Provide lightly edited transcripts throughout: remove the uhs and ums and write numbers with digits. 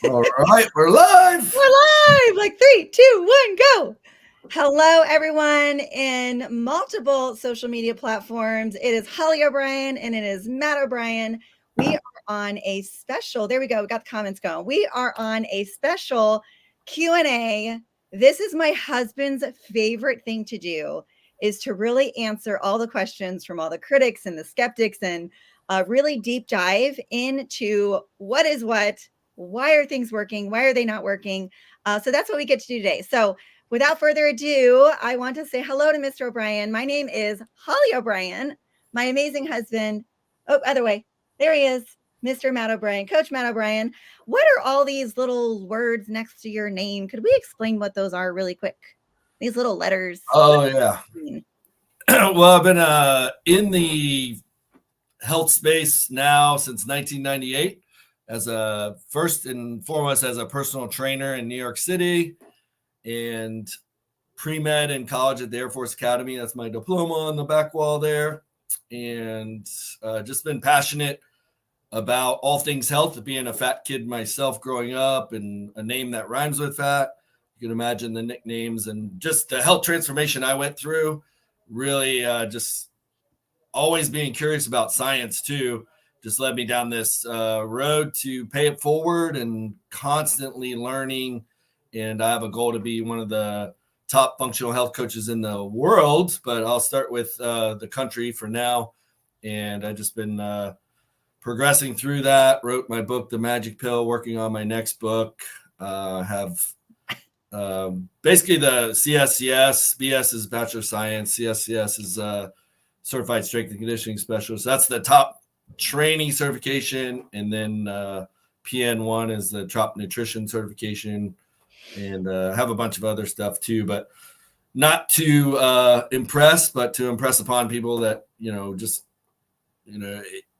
All right, we're live. We're live! Like 3, 2, 1, go! Hello, everyone in multiple social media platforms. It is Hollie O'Brien and it is Matt O'Brien. We are on a special. There we go. We got the comments going. We are on a special Q&A. This is my husband's favorite thing to do, is to really answer all the questions from all the critics and the skeptics and really deep dive into what is what. Why are things working? Why are they not working? So that's what we get to do today. So without further ado, I want to say hello to Mr. O'Brien. My name is Hollie O'Brien, my amazing husband. Oh, other way. There he is, Mr. Matt O'Brien, Coach Matt O'Brien. What are all these little words next to your name? Could we explain what those are really quick? These little letters. Oh, yeah. Well, I've been in the health space now since 1998 as a first and foremost as a personal trainer in New York City and pre-med in college at the Air Force Academy. That's my diploma on the back wall there. And just been passionate about all things health, being a fat kid myself growing up and a name that rhymes with fat. You can imagine the nicknames and just the health transformation I went through. Really just always being curious about science too, just led me down this road to pay it forward and constantly learning. And I have a goal to be one of the top functional health coaches in the world, but I'll start with the country for now. And I've just been progressing through that, wrote my book, The Magic Pill, working on my next book, have basically the CSCS, BS is Bachelor of Science, CSCS is Certified Strength and Conditioning Specialist. That's the top training certification. And then PN1 is the top nutrition certification. And have a bunch of other stuff too, but not to impress, but to impress upon people that,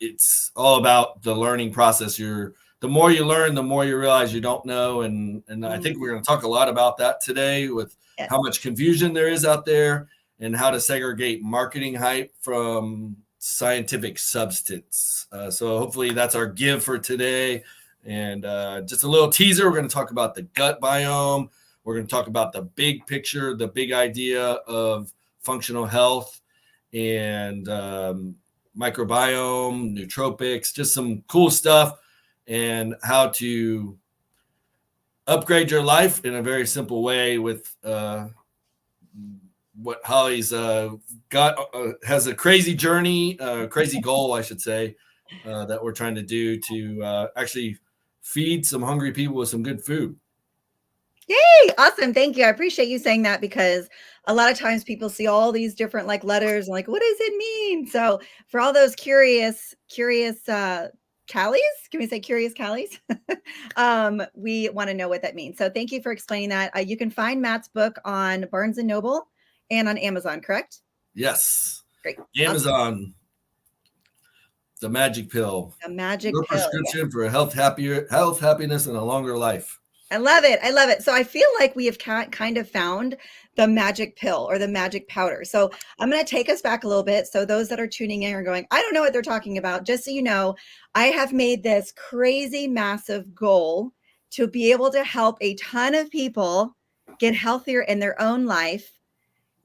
it's all about the learning process. The more you learn, the more you realize you don't know. And I think we're going to talk a lot about that today with how much confusion there is out there and how to segregate marketing hype from scientific substance. So hopefully that's our give for today. And just a little teaser, we're going to talk about the gut biome. We're going to talk about the big picture, the big idea of functional health and microbiome, nootropics, just some cool stuff and how to upgrade your life in a very simple way with what Hollie's got, has a crazy journey, crazy goal, I should say, that we're trying to do to actually feed some hungry people with some good food. Yay! Awesome. Thank you. I appreciate you saying that because a lot of times people see all these different like letters and like, what does it mean? So for all those curious Callies, can we say curious Callies? We want to know what that means. So thank you for explaining that. You can find Matt's book on Barnes & Noble and on Amazon, correct? Yes. Great. Amazon. Awesome. The Magic Pill. The Magic Your Pill. prescription for health, happiness, and a longer life. I love it. I love it. So I feel like we have kind of found the magic pill or the magic powder. So I'm going to take us back a little bit. So those that are tuning in are going, I don't know what they're talking about. Just so you know, I have made this crazy, massive goal to be able to help a ton of people get healthier in their own life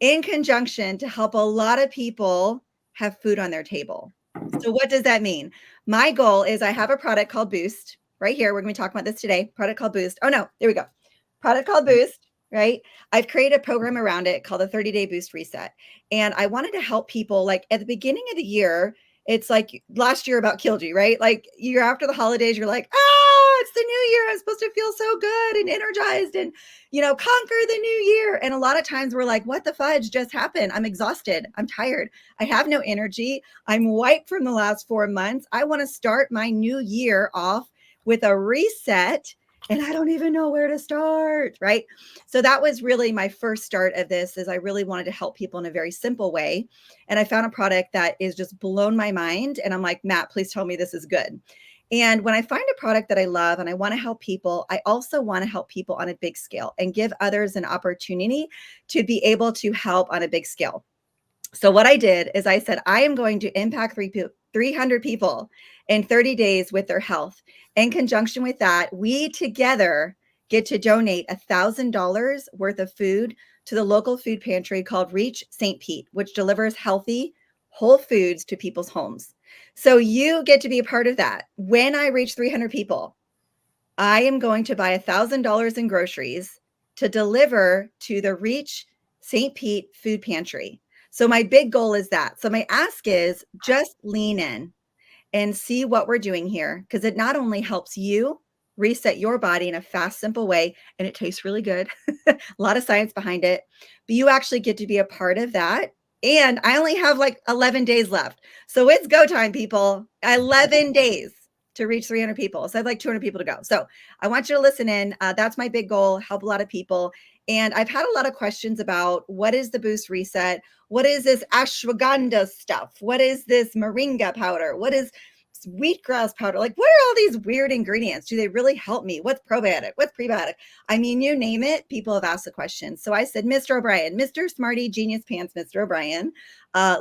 in conjunction to help a lot of people have food on their table. So what does that mean? My goal is I have a product called Boost. Right here, we're going to be talking about this today. Product called Boost. Oh, no, there we go. Product called Boost, right? I've created a program around it called the 30-Day Boost Reset. And I wanted to help people like at the beginning of the year. It's like last year about killed you, right? Like year after the holidays, you're like, it's the new year. I'm supposed to feel so good and energized and, conquer the new year. And a lot of times we're like, what the fudge just happened? I'm exhausted. I'm tired. I have no energy. I'm wiped from the last 4 months. I want to start my new year off with a reset and I don't even know where to start, right? So that was really my first start of this is I really wanted to help people in a very simple way. And I found a product that is just blown my mind. And I'm like, Matt, please tell me this is good. And when I find a product that I love and I want to help people, I also want to help people on a big scale and give others an opportunity to be able to help on a big scale. So what I did is I said, I am going to impact 300 people in 30 days with their health. In conjunction with that, we together get to donate $1,000 worth of food to the local food pantry called Reach St. Pete, which delivers healthy, whole foods to people's homes. So you get to be a part of that. When I reach 300 people, I am going to buy $1,000 in groceries to deliver to the Reach St. Pete food pantry. So my big goal is that. So my ask is just lean in and see what we're doing here, because it not only helps you reset your body in a fast, simple way, and it tastes really good, a lot of science behind it, but you actually get to be a part of that. And I only have like 11 days left. So it's go time, people. 11 days to reach 300 people. So I have like 200 people to go. So I want you to listen in. That's my big goal, help a lot of people. And I've had a lot of questions about what is the Boost Reset? What is this ashwagandha stuff? What is this moringa powder? What is wheatgrass powder? Like, what are all these weird ingredients? Do they really help me? What's probiotic? What's prebiotic? I mean, you name it, people have asked the question. So I said, Mr. O'Brien, Mr. Smarty Genius Pants, Mr. O'Brien,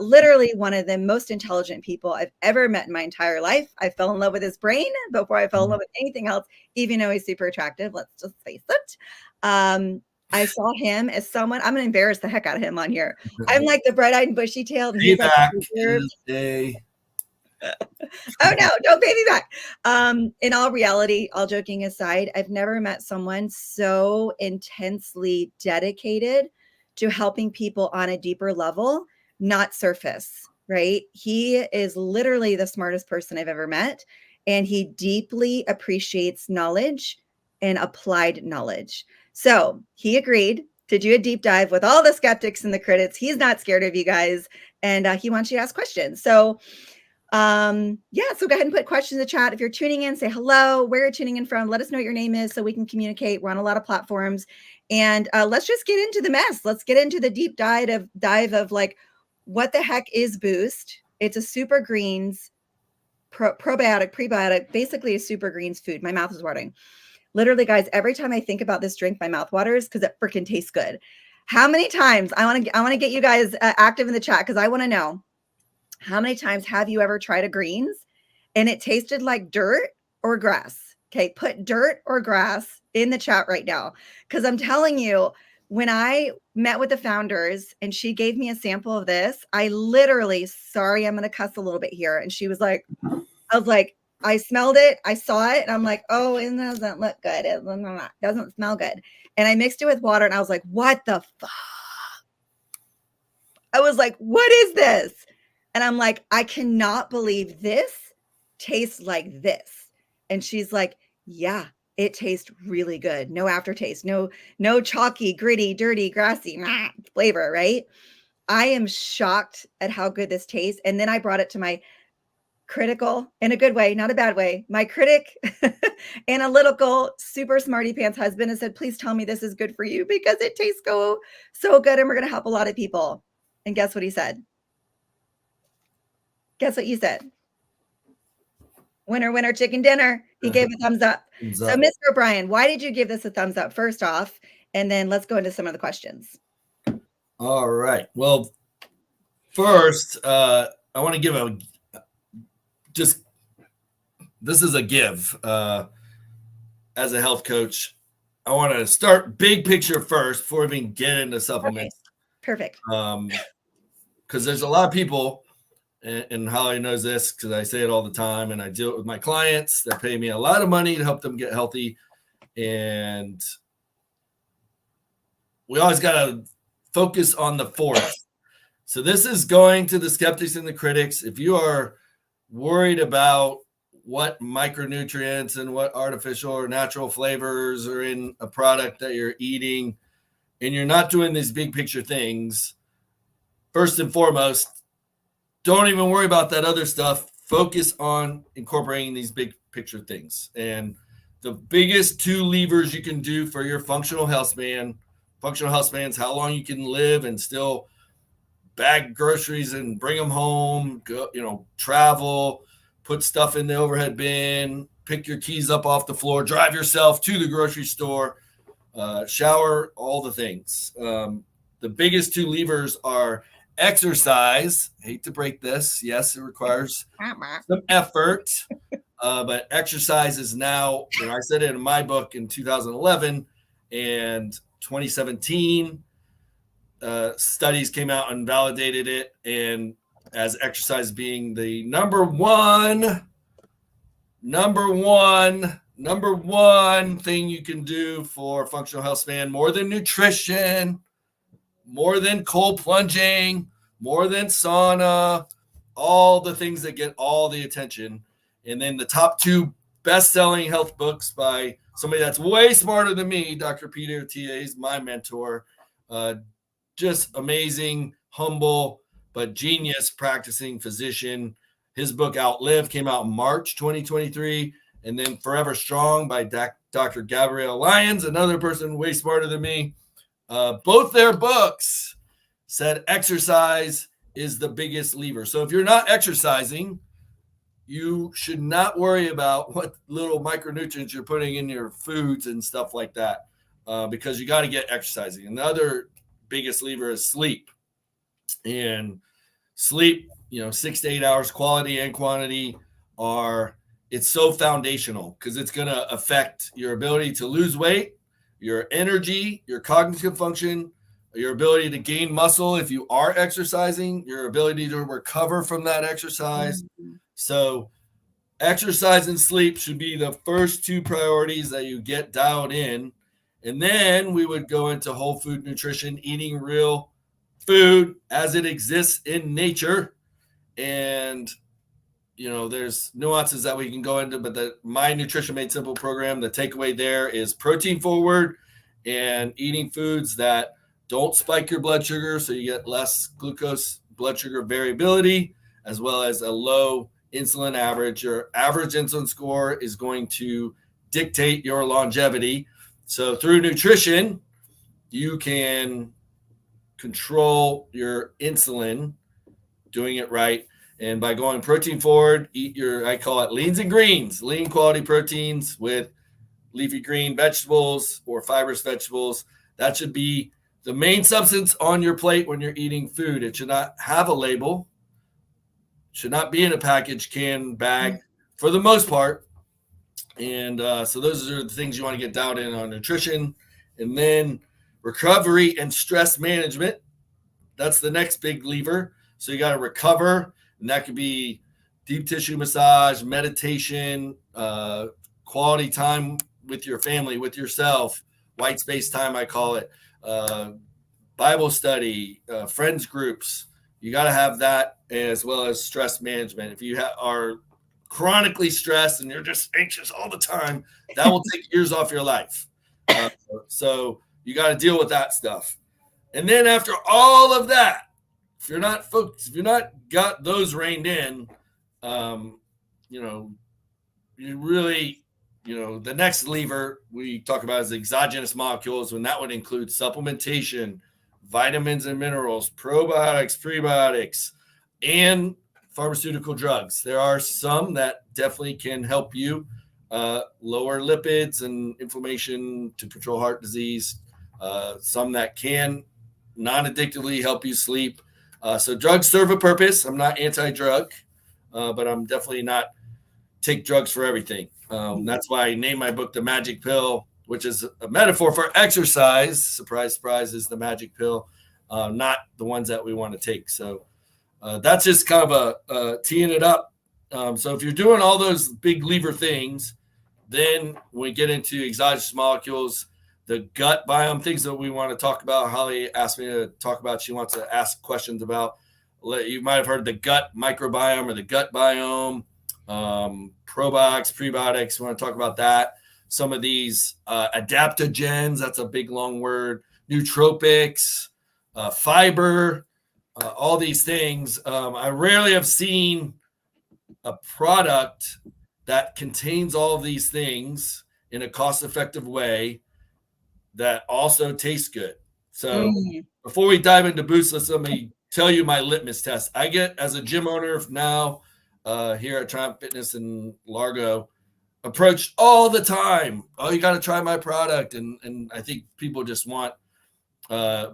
literally one of the most intelligent people I've ever met in my entire life. I fell in love with his brain before I fell in love with anything else, even though he's super attractive. Let's just face it. I saw him as someone, I'm going to embarrass the heck out of him on here. I'm like the bright-eyed and bushy-tailed. He's like, oh no, don't pay me back. In all reality, all joking aside, I've never met someone so intensely dedicated to helping people on a deeper level, not surface, right? He is literally the smartest person I've ever met, and he deeply appreciates knowledge and applied knowledge. So he agreed to do a deep dive with all the skeptics and the critics. He's not scared of you guys, and he wants you to ask questions. So so go ahead and put questions in the chat. If you're tuning in, say hello, where you're tuning in from, let us know what your name is so we can communicate. We're on a lot of platforms, and let's just get into the mess. Let's get into the deep dive of like, what the heck is Boost? It's a super greens probiotic, prebiotic, basically a super greens food. My mouth is watering. Literally, guys, every time I think about this drink, my mouth waters because it freaking tastes good. How many times I want to get you guys active in the chat, because I want to know, how many times have you ever tried a greens and it tasted like dirt or grass? Okay, put dirt or grass in the chat right now, because I'm telling you, when I met with the founders and she gave me a sample of this, I literally, sorry, I'm going to cuss a little bit here. And she was like, I was like, I smelled it, I saw it, and I'm like, oh, it doesn't look good. It doesn't smell good. And I mixed it with water, and I was like, what the fuck? I was like, what is this? And I'm like, I cannot believe this tastes like this. And she's like, yeah, it tastes really good. No aftertaste, no chalky, gritty, dirty, grassy flavor, right? I am shocked at how good this tastes. And then I brought it to my critical, in a good way, not a bad way, my critic, analytical, super smarty pants husband, and said, please tell me this is good for you because it tastes so good and we're going to help a lot of people. And guess what he said? Guess what you said? Winner, winner, chicken dinner. He gave a thumbs up. So, Mr. O'Brien, why did you give this a thumbs up first off? And then let's go into some of the questions. All right. Well, first, I want to give this is a give. As a health coach, I want to start big picture first before we even get into supplements. Perfect. Because there's a lot of people, and Hollie knows this because I say it all the time, and I deal it with my clients that pay me a lot of money to help them get healthy. And we always got to focus on the forest. So this is going to the skeptics and the critics. If you are worried about what micronutrients and what artificial or natural flavors are in a product that you're eating, and you're not doing these big picture things, first and foremost, don't even worry about that other stuff. Focus on incorporating these big picture things. And the biggest two levers you can do for your functional health span is how long you can live and still bag groceries and bring them home, go, travel, put stuff in the overhead bin, pick your keys up off the floor, drive yourself to the grocery store, shower, all the things. The biggest two levers are exercise, hate to break this. Yes, it requires some effort, but exercise is now, I said it in my book in 2011 and 2017. Studies came out and validated it, and as exercise being the number one thing you can do for functional health span, more than nutrition, more than cold plunging, more than sauna, all the things that get all the attention. And then the top 2 best-selling health books by somebody that's way smarter than me, Dr. Peter T.A. is my mentor. Just amazing, humble, but genius practicing physician. His book Outlive came out in March 2023. And then Forever Strong by Dr. Gabrielle Lyons, another person way smarter than me. Both their books said exercise is the biggest lever. So if you're not exercising, you should not worry about what little micronutrients you're putting in your foods and stuff like that, because you got to get exercising. Another biggest lever is sleep. And sleep, 6 to 8 hours, quality and quantity, it's so foundational because it's going to affect your ability to lose weight, your energy, your cognitive function, your ability to gain muscle if you are exercising, your ability to recover from that exercise. Mm-hmm. So exercise and sleep should be the first 2 priorities that you get dialed in. And then we would go into whole food nutrition, eating real food as it exists in nature. And there's nuances that we can go into, but my Nutrition Made Simple program, the takeaway there is protein forward and eating foods that don't spike your blood sugar, so you get less glucose blood sugar variability, as well as a low insulin average. Your average insulin score is going to dictate your longevity. So through nutrition, you can control your insulin, doing it right. And by going protein forward, eat I call it leans and greens, lean quality proteins with leafy green vegetables or fibrous vegetables. That should be the main substance on your plate when you're eating food. It should not have a label, should not be in a package, can, bag, for the most part. And so those are the things you want to get dialed in on nutrition. And then recovery and stress management. That's the next big lever. So you got to recover. And that could be deep tissue massage, meditation, quality time with your family, with yourself, white space time, I call it, Bible study, friends groups. You got to have that, as well as stress management. If you are chronically stressed and you're just anxious all the time, that will take years off your life. So you got to deal with that stuff. And then after all of that, if you're not focused, if you're not got those reined in, you really, the next lever we talk about is exogenous molecules, and that would include supplementation, vitamins and minerals, probiotics, prebiotics, and pharmaceutical drugs. There are some that definitely can help you lower lipids and inflammation to control heart disease. Some that can non-addictively help you sleep. So drugs serve a purpose. I'm not anti-drug, but I'm definitely not take drugs for everything. That's why I named my book The Magic Pill, which is a metaphor for exercise. Surprise, surprise, is the magic pill, not the ones that we want to take. So that's just kind of a teeing it up. So if you're doing all those big lever things, then when we get into exogenous molecules, the gut biome, things that we want to talk about. Hollie asked me to talk about, she wants to ask questions about, you might have heard the gut microbiome or the gut biome, probiotics, prebiotics. We want to talk about that. Some of these adaptogens, that's a big long word, nootropics, fiber, all these things. I rarely have seen a product that contains all of these things in a cost-effective way that also tastes good. So before we dive into boostless, let me tell you my litmus test. I get, as a gym owner now here at Triumph Fitness in Largo, approached all the time. Oh, you got to try my product. And I think people just want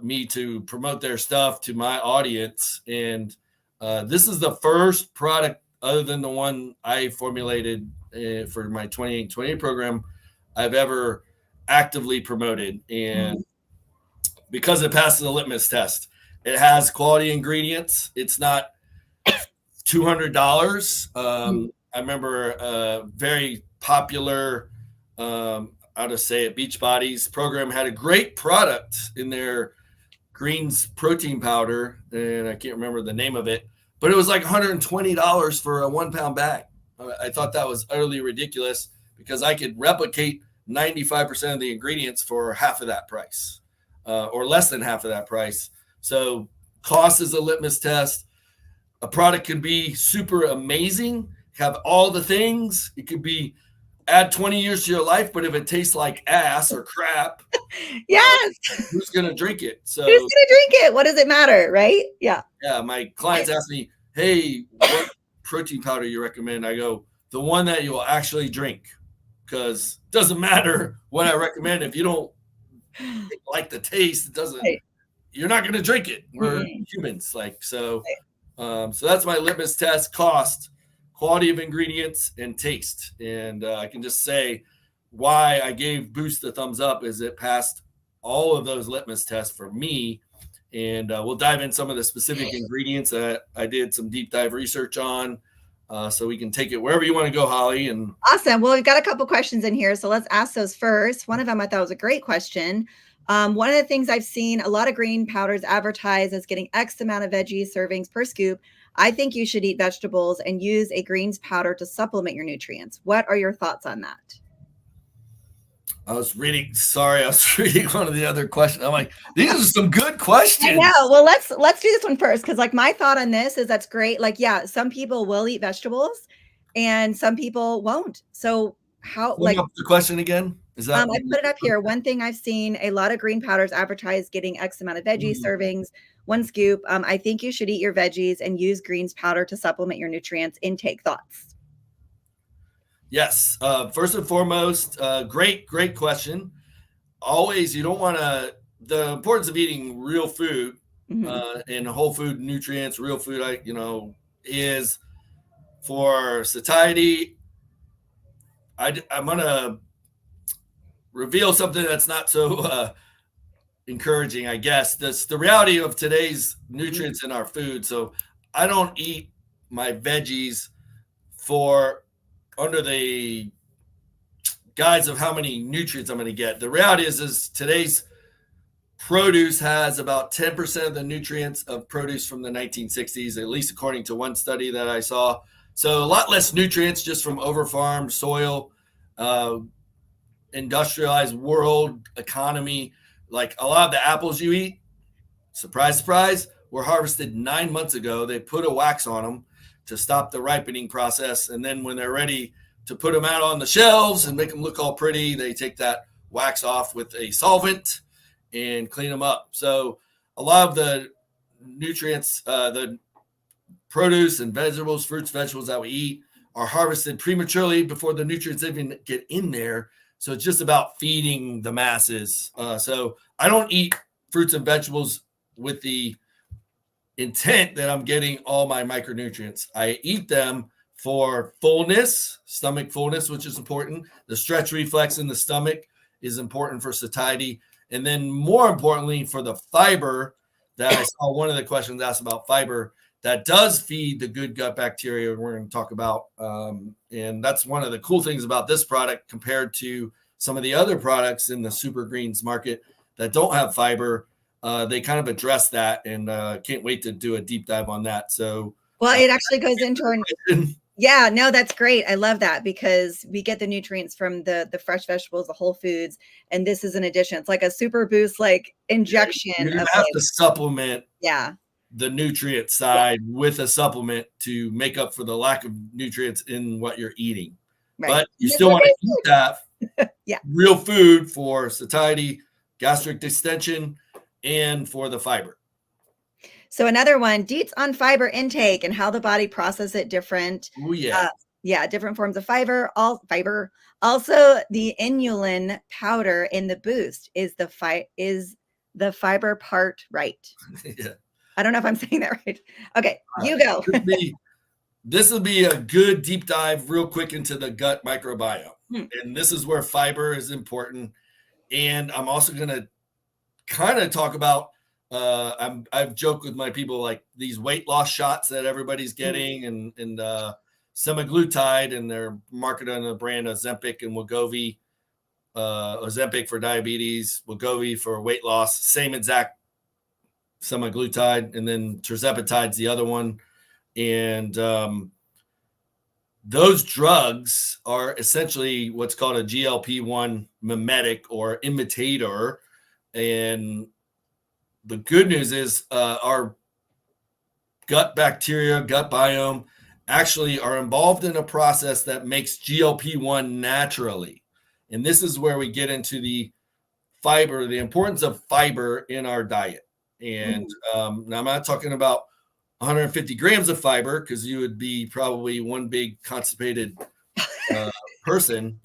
me to promote their stuff to my audience. And this is the first product other than the one I formulated for my 2828 program I've ever actively promoted. And because it passes the litmus test, it has quality ingredients. It's not $200. I remember a very popular, how to say it, Beachbody's program had a great product in their greens protein powder, and I can't remember the name of it, but it was like $120 for a 1 pound bag. I thought that was utterly ridiculous because I could replicate 95% of the ingredients for half of that price, or less than half of that price. So cost is a litmus test. A product could be super amazing, have all the things. It could be add 20 years to your life, but if it tastes like ass or crap, yes, who's going to drink it? So who's going to drink it? What does it matter, right? Yeah. Yeah, my clients ask me, hey, what protein powder you recommend? I go, the one that you will actually drink, because it doesn't matter what I recommend. If you don't like the taste, it doesn't, Right. You're not going to drink it. We're humans. Like, so, so that's my litmus test: cost, quality of ingredients, and taste. And I can just say why I gave Boost the thumbs up is it passed all of those litmus tests for me. And we'll dive in some of the specific ingredients that I did some deep dive research on, so we can take it wherever you want to go, Holly. And awesome. Well, we've got a couple questions in here, so let's ask those first. One of them I thought was a great question. One of the things I've seen a lot of green powders advertised as getting X amount of veggie servings per scoop. I think you should eat vegetables and use a greens powder to supplement your nutrients. What are your thoughts on that? I was reading one of the other questions. I'm like, these are some good questions. I know. Well, let's do this one first, because like my thought on this is that's great. Like, yeah, some people will eat vegetables and some people won't. So how, like, the question again? Is that I put it up here. One thing I've seen a lot of green powders advertised getting X amount of veggie servings, 1 scoop. I think you should eat your veggies and use greens powder to supplement your nutrients intake. Thoughts? Yes. First and foremost, great question. Always, you don't want to, the importance of eating real food and whole food nutrients, real food, is for satiety. I'm going to reveal something that's not so encouraging, I guess. The reality of today's nutrients in our food. So I don't eat my veggies for under the guise of how many nutrients I'm going to get. The reality is today's produce has about 10% of the nutrients of produce from the 1960s, at least according to one study that I saw. So a lot less nutrients just from over-farmed soil, industrialized world economy. Like a lot of the apples you eat, surprise, surprise, were harvested 9 months ago. They put a wax on them to stop the ripening process. And then when they're ready to put them out on the shelves and make them look all pretty, they take that wax off with a solvent and clean them up. So a lot of the nutrients, the produce and vegetables, fruits, vegetables that we eat are harvested prematurely before the nutrients even get in there. So it's just about feeding the masses. So I don't eat fruits and vegetables with the intent that I'm getting all my micronutrients. I eat them for fullness, stomach fullness, which is important. The stretch reflex in the stomach is important for satiety. And then more importantly, for the fiber that I saw one of the questions asked about fiber that does feed the good gut bacteria we're going to talk about. And that's one of the cool things about this product compared to some of the other products in the super greens market that don't have fiber. They kind of address that, and can't wait to do a deep dive on that. So, well, it actually goes into our, yeah, no, that's great. I love that because we get the nutrients from the fresh vegetables, the whole foods, and this is an addition. It's like a super boost, like injection. You have to supplement the nutrient side with a supplement to make up for the lack of nutrients in what you're eating. Right. But you still want to eat that real food for satiety, gastric distension, and for the fiber. So another one, deets on fiber intake and how the body processes it different. Oh yeah. Different forms of fiber, all fiber. Also, the inulin powder in the boost is the fiber part right. Yeah. I don't know if I'm saying that right. Okay, you go. This will be a good deep dive real quick into the gut microbiome. And this is where fiber is important. And I'm also going to kind of talk about, I've joked with my people, like these weight loss shots that everybody's getting and semaglutide, and they're marketed on the brand Ozempic and Wegovy. Ozempic for diabetes, Wegovy for weight loss, same exact semaglutide, and then tirzepatide's the other one. And those drugs are essentially what's called a GLP-1 mimetic or imitator. And the good news is our gut bacteria, gut biome actually are involved in a process that makes GLP-1 naturally. And this is where we get into the fiber, the importance of fiber in our diet. And now I'm not talking about 150 grams of fiber, because you would be probably one big constipated person,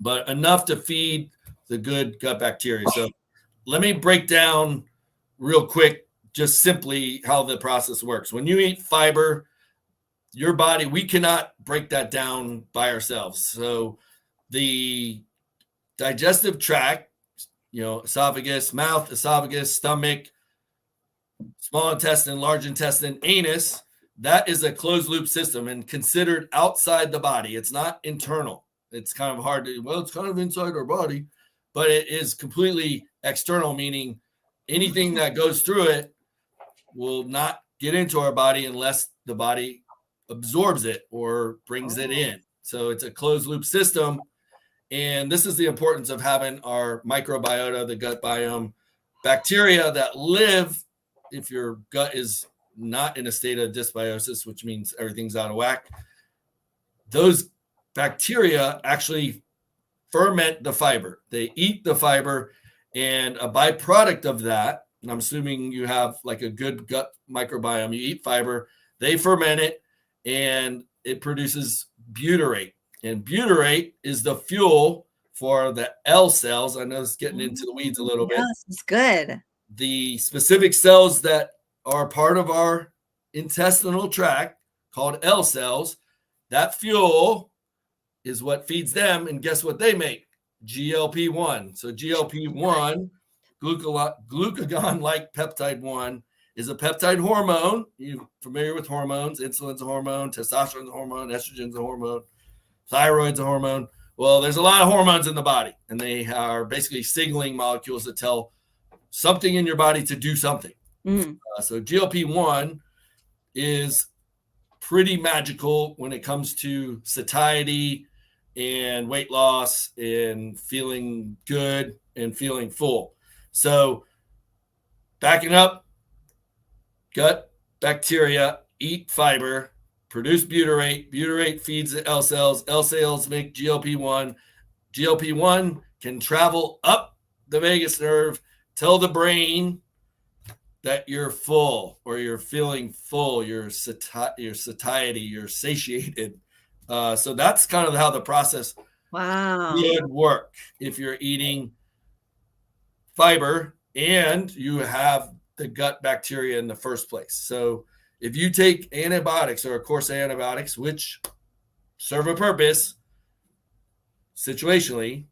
but enough to feed the good gut bacteria. So let me break down real quick, just simply how the process works. When you eat fiber, your body, we cannot break that down by ourselves. So the digestive tract, esophagus, mouth, esophagus, stomach, small intestine, large intestine, anus, that is a closed loop system and considered outside the body. It's not internal. It's kind of hard to, it's kind of inside our body, but it is completely external, meaning anything that goes through it will not get into our body unless the body absorbs it or brings it in. So it's a closed loop system. And this is the importance of having our microbiota, the gut biome, bacteria that live if your gut is not in a state of dysbiosis, which means everything's out of whack. Those bacteria actually ferment the fiber. They eat the fiber, and a byproduct of that, and I'm assuming you have like a good gut microbiome, you eat fiber, they ferment it, and it produces butyrate. And butyrate is the fuel for the L cells. I know it's getting into the weeds a little bit. Yes, it's good. The specific cells that are part of our intestinal tract called L cells, that fuel is what feeds them. And guess what they make? GLP-1. So GLP-1, glucagon-like peptide 1, is a peptide hormone. You're familiar with hormones. Insulin's a hormone, testosterone's a hormone, estrogen's a hormone, thyroid's a hormone. Well, there's a lot of hormones in the body, and they are basically signaling molecules that tell something in your body to do something. So GLP-1 is pretty magical when it comes to satiety and weight loss and feeling good and feeling full. So backing up, gut bacteria eat fiber, produce butyrate. Butyrate feeds the L cells. L cells make GLP-1. GLP-1 can travel up the vagus nerve, tell the brain that you're full or you're feeling full, you're satiety, you're satiated. So that's kind of how the process would work if you're eating fiber and you have the gut bacteria in the first place. So if you take antibiotics or a course of antibiotics, which serve a purpose situationally,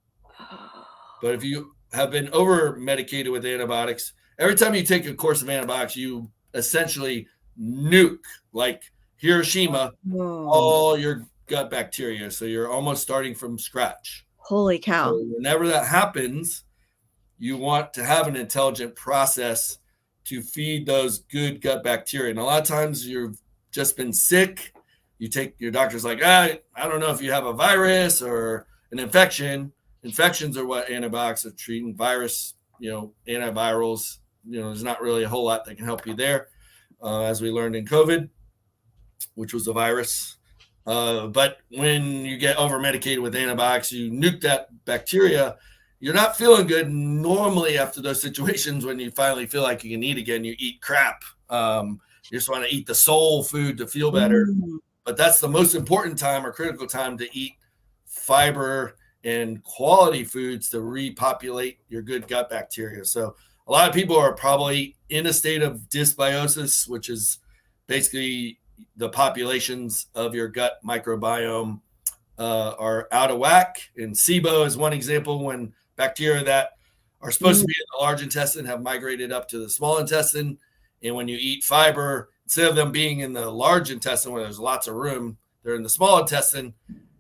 but if you have been over medicated with antibiotics, every time you take a course of antibiotics, you essentially nuke, like Hiroshima, all your gut bacteria. So you're almost starting from scratch. Holy cow. So whenever that happens, you want to have an intelligent process to feed those good gut bacteria. And a lot of times you've just been sick. You take your doctor's like, I don't know if you have a virus or an infection. Infections are what antibiotics are treating. Virus, antivirals, there's not really a whole lot that can help you there, as we learned in COVID, which was a virus. But when you get over medicated with antibiotics, you nuke that bacteria. You're not feeling good normally after those situations. When you finally feel like you can eat again, you eat crap. You just want to eat the soul food to feel better. But that's the most important time or critical time to eat fiber and quality foods to repopulate your good gut bacteria. So a lot of people are probably in a state of dysbiosis, which is basically the populations of your gut microbiome are out of whack. And SIBO is one example, when bacteria that are supposed to be in the large intestine have migrated up to the small intestine. And when you eat fiber, instead of them being in the large intestine where there's lots of room, they're in the small intestine,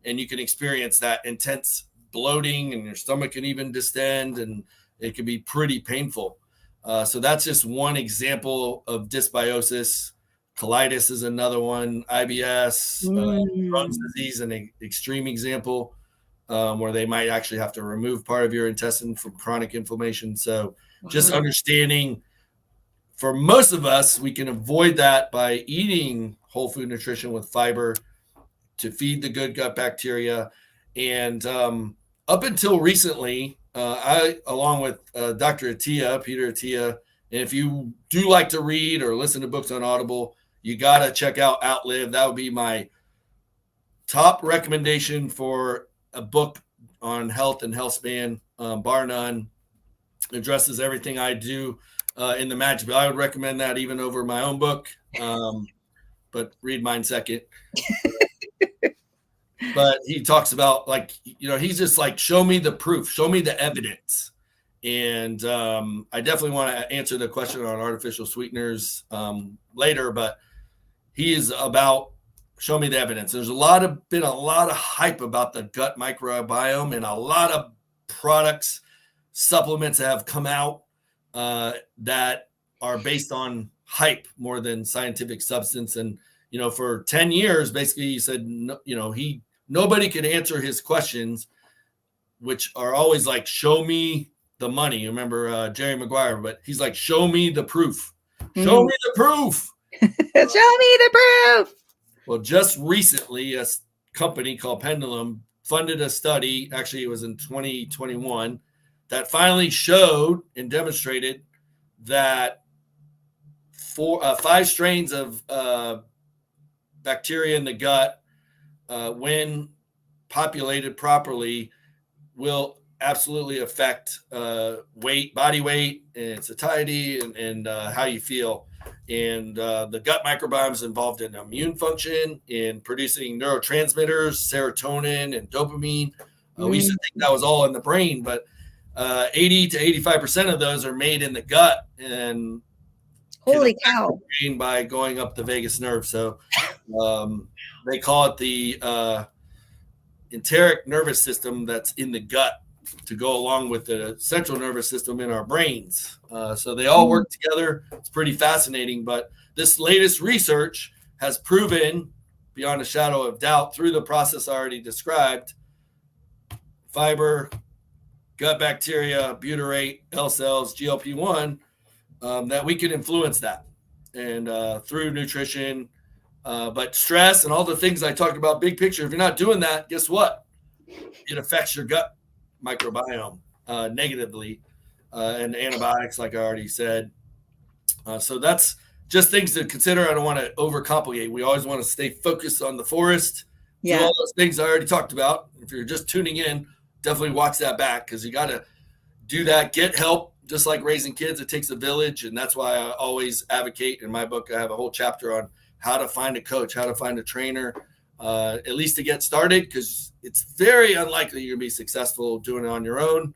and you can experience that intense bloating, and your stomach can even distend, and it can be pretty painful. So that's just one example of dysbiosis. Colitis is another one. IBS, Crohn's disease, an extreme example, where they might actually have to remove part of your intestine from chronic inflammation. So just understanding, for most of us, we can avoid that by eating whole food nutrition with fiber to feed the good gut bacteria. And up until recently, I, along with Dr. Peter Attia, and if you do like to read or listen to books on Audible, you got to check out Outlive. That would be my top recommendation for a book on health and health span, bar none. It addresses everything I do in the magic. But I would recommend that even over my own book, but read mine second. But he talks about, like, he's just like, show me the proof, show me the evidence. And I definitely want to answer the question on artificial sweeteners later, but he is about, show me the evidence. There's been a lot of hype about the gut microbiome, and a lot of products, supplements that have come out that are based on hype more than scientific substance. And for 10 years, basically, he said, nobody could answer his questions, which are always like, show me the money. You remember Jerry Maguire, but he's like, show me the proof. Show me the proof. Show me the proof. Well, just recently, a company called Pendulum funded a study, actually it was in 2021, that finally showed and demonstrated that 5 strains of bacteria in the gut, when populated properly, will absolutely affect body weight, and satiety, and how you feel. And the gut microbiome is involved in immune function, in producing neurotransmitters, serotonin and dopamine. We used to think that was all in the brain, but 80 to 85% of those are made in the gut, and holy cow, by going up the vagus nerve. So they call it the enteric nervous system that's in the gut, to go along with the central nervous system in our brains. So they all work together. It's pretty fascinating. But this latest research has proven, beyond a shadow of doubt, through the process I already described, fiber, gut bacteria, butyrate, L cells, GLP-1, that we can influence that, and through nutrition. But stress and all the things I talked about, big picture, if you're not doing that, guess what? It affects your gut microbiome negatively, and antibiotics, like I already said. So that's just things to consider. I don't want to overcomplicate. We always want to stay focused on the forest. Do all those things I already talked about. If you're just tuning in, definitely watch that back, because you got to do that. Get help. Just like raising kids, it takes a village. And that's why I always advocate. In my book, I have a whole chapter on how to find a coach, how to find a trainer, at least to get started, because it's very unlikely you're going to be successful doing it on your own.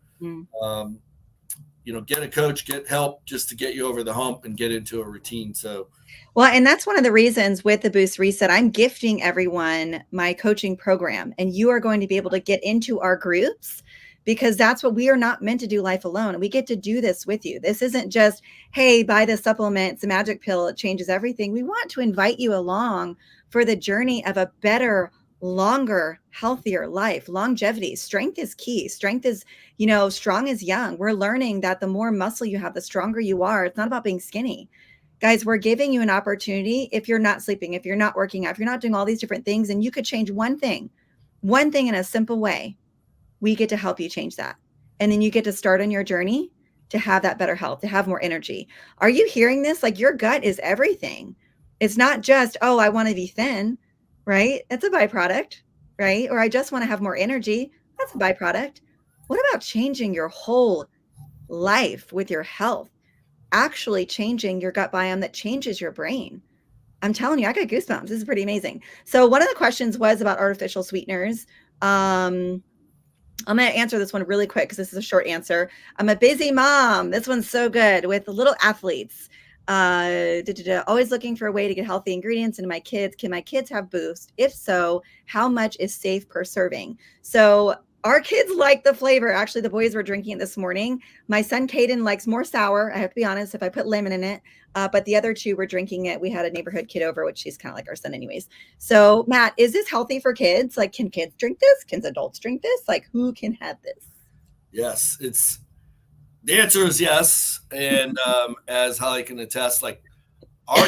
Get a coach, get help, just to get you over the hump and get into a routine. So, well, and that's one of the reasons with the Boost Reset, I'm gifting everyone my coaching program, and you are going to be able to get into our groups, because that's what we are not meant to do life alone. We get to do this with you. This isn't just, hey, buy the supplement, it's a magic pill, it changes everything. We want to invite you along for the journey of a better, longer, healthier life. Longevity. Strength is key. Strength is, strong is young. We're learning that the more muscle you have, the stronger you are. It's not about being skinny. Guys, we're giving you an opportunity. If you're not sleeping, if you're not working out, if you're not doing all these different things, and you could change one thing in a simple way, we get to help you change that. And then you get to start on your journey to have that better health, to have more energy. Are you hearing this? Like, your gut is everything. It's not just, oh, I want to be thin, right? It's a byproduct, right? Or I just want to have more energy. That's a byproduct. What about changing your whole life with your health? actually changing your gut biome that changes your brain. I'm telling you, I got goosebumps. This is pretty amazing. So one of the questions was about artificial sweeteners. I'm going to answer this one really quick because this is a short answer. I'm a busy mom. This one's so good with the little athletes. Always looking for a way to get healthy ingredients into my kids. Can my kids have Boost? If so, how much is safe per serving? So our kids like the flavor. Actually, the boys were drinking it this morning. My son Caden likes more sour. I have to be honest, if I put lemon in it. But the other two were drinking it. We had a neighborhood kid over, which she's kind of like our son anyways. So Matt, is this healthy for kids? Like, can kids drink this? Can adults drink this? Like, who can have this? Yes, the answer is yes. And as Holly can attest, like our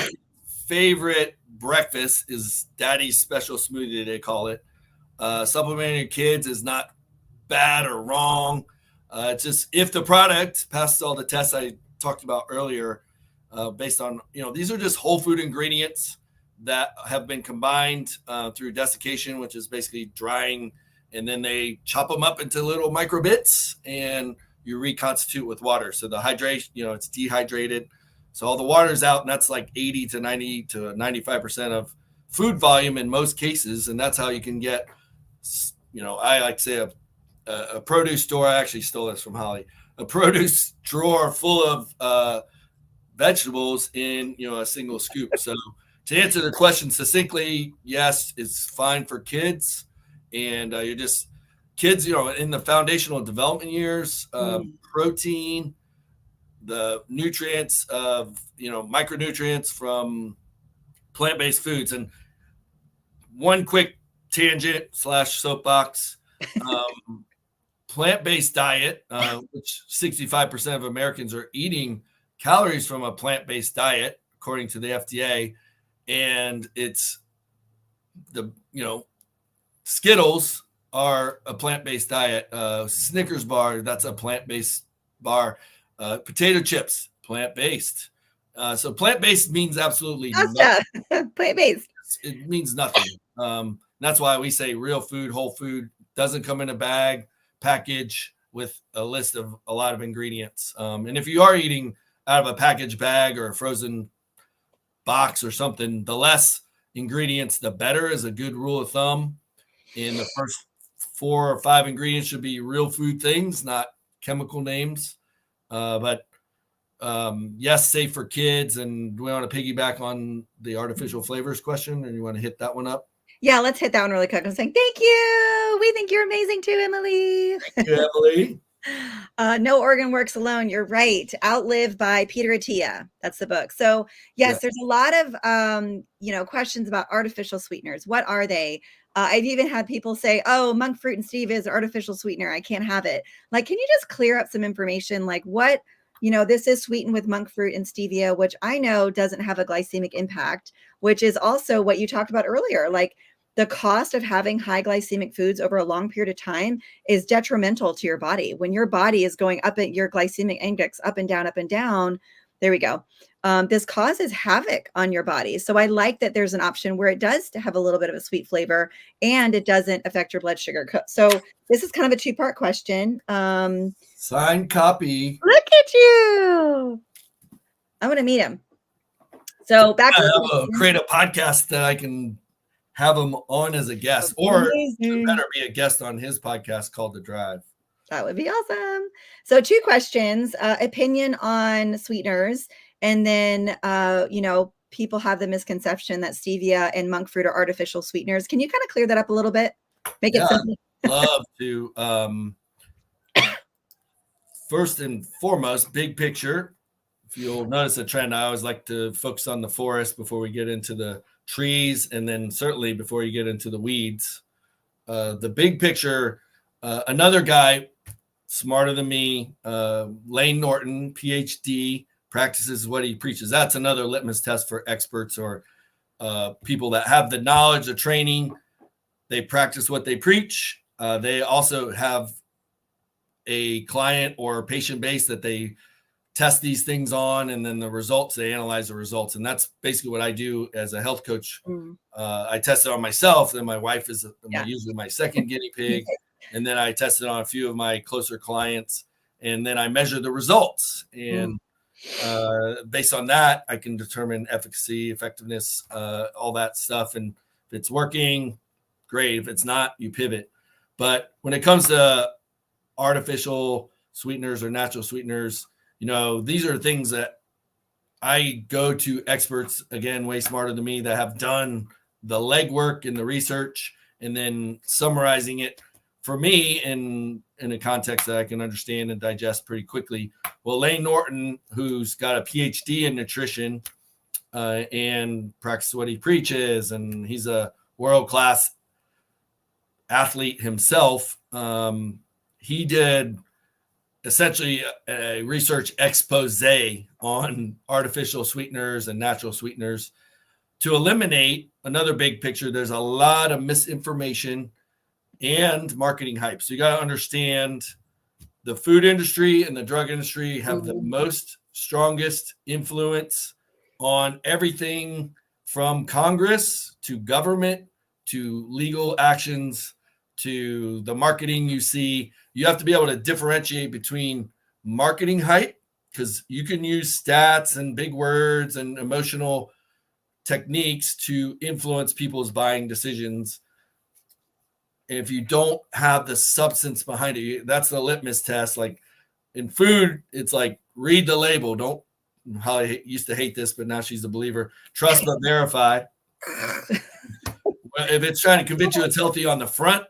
favorite breakfast is Daddy's special smoothie, they call it. Supplementing your kids is not bad or wrong. It's just if the product passes all the tests I talked about earlier, based on, these are just whole food ingredients that have been combined through desiccation, which is basically drying, and then they chop them up into little micro bits and you reconstitute with water. So the hydration, it's dehydrated. So all the water's out, and that's like 80 to 90 to 95% of food volume in most cases. And that's how you can get, I like to say a produce store. I actually stole this from Holly. A produce drawer full of vegetables in, a single scoop. So to answer the question succinctly, yes, it's fine for kids. And you're just kids, in the foundational development years, protein, the nutrients of, micronutrients from plant-based foods. And one quick tangent / soapbox, plant-based diet, which 65% of Americans are eating calories from a plant-based diet, according to the FDA. And it's Skittles are a plant-based diet. Snickers bar, that's a plant-based bar. Potato chips, plant-based. So plant-based means absolutely nothing. Plant-based. It means nothing. That's why we say real food, whole food, doesn't come in a bag, package with a list of a lot of ingredients. And if you are eating out of a packaged bag or a frozen box or something, the less ingredients, the better, is a good rule of thumb. And the first 4 or 5 ingredients should be real food things, not chemical names. But yes, safe for kids. And do we want to piggyback on the artificial flavors question, or you want to hit that one up? Yeah, let's hit that one really quick. I'm saying thank you. We think you're amazing too, Emily. Thank you, Emily. No Organ Works Alone. You're right. Outlive by Peter Attia. That's the book. So yes, there's a lot of questions about artificial sweeteners. What are they? I've even had people say, "Oh, monk fruit and stevia is artificial sweetener. I can't have it." Like, can you just clear up some information? Like, what? This is sweetened with monk fruit and stevia, which I know doesn't have a glycemic impact, which is also what you talked about earlier. Like, the cost of having high glycemic foods over a long period of time is detrimental to your body. When your body is going up at your glycemic index up and down, there we go. This causes havoc on your body. So I like that there's an option where it does have a little bit of a sweet flavor and it doesn't affect your blood sugar. So this is kind of a 2-part question. Signed copy. Look at you. I want to meet him. So back to create a podcast that I can have him on as a guest, or better be a guest on his podcast called The Drive. That would be awesome. So 2 questions, opinion on sweeteners. And then, people have the misconception that stevia and monk fruit are artificial sweeteners. Can you kind of clear that up a little bit? Make it simple. I'd love to. First and foremost, big picture. If you'll notice a trend, I always like to focus on the forest before we get into the trees, and then certainly before you get into the weeds. The big picture, another guy smarter than me, Lane Norton, PhD, practices what he preaches. That's another litmus test for experts or people that have the knowledge, the training. They practice what they preach. They also have a client or patient base that they test these things on, and then the results, they analyze the results. And that's basically what I do as a health coach. I test it on myself. Then my wife is usually my second guinea pig. And then I test it on a few of my closer clients, and then I measure the results. And Based on that, I can determine efficacy, effectiveness, all that stuff. And if it's working, great. If it's not, you pivot. But when it comes to artificial sweeteners or natural sweeteners, these are things that I go to experts, again, way smarter than me, that have done the legwork and the research and then summarizing it for me in a context that I can understand and digest pretty quickly. Well, Lane Norton, who's got a PhD in nutrition and practices what he preaches, and he's a world-class athlete himself, he did essentially a research expose on artificial sweeteners and natural sweeteners to eliminate another big picture. There's a lot of misinformation and marketing hype. So you got to understand the food industry and the drug industry have the most strongest influence on everything from Congress to government to legal actions to the marketing you see. You have to be able to differentiate between marketing hype, because you can use stats and big words and emotional techniques to influence people's buying decisions. And if you don't have the substance behind it, that's the litmus test. Like in food, it's like, read the label. Don't, Hollie used to hate this, but now she's a believer. Trust but verify. If it's trying to convince you it's healthy on the front,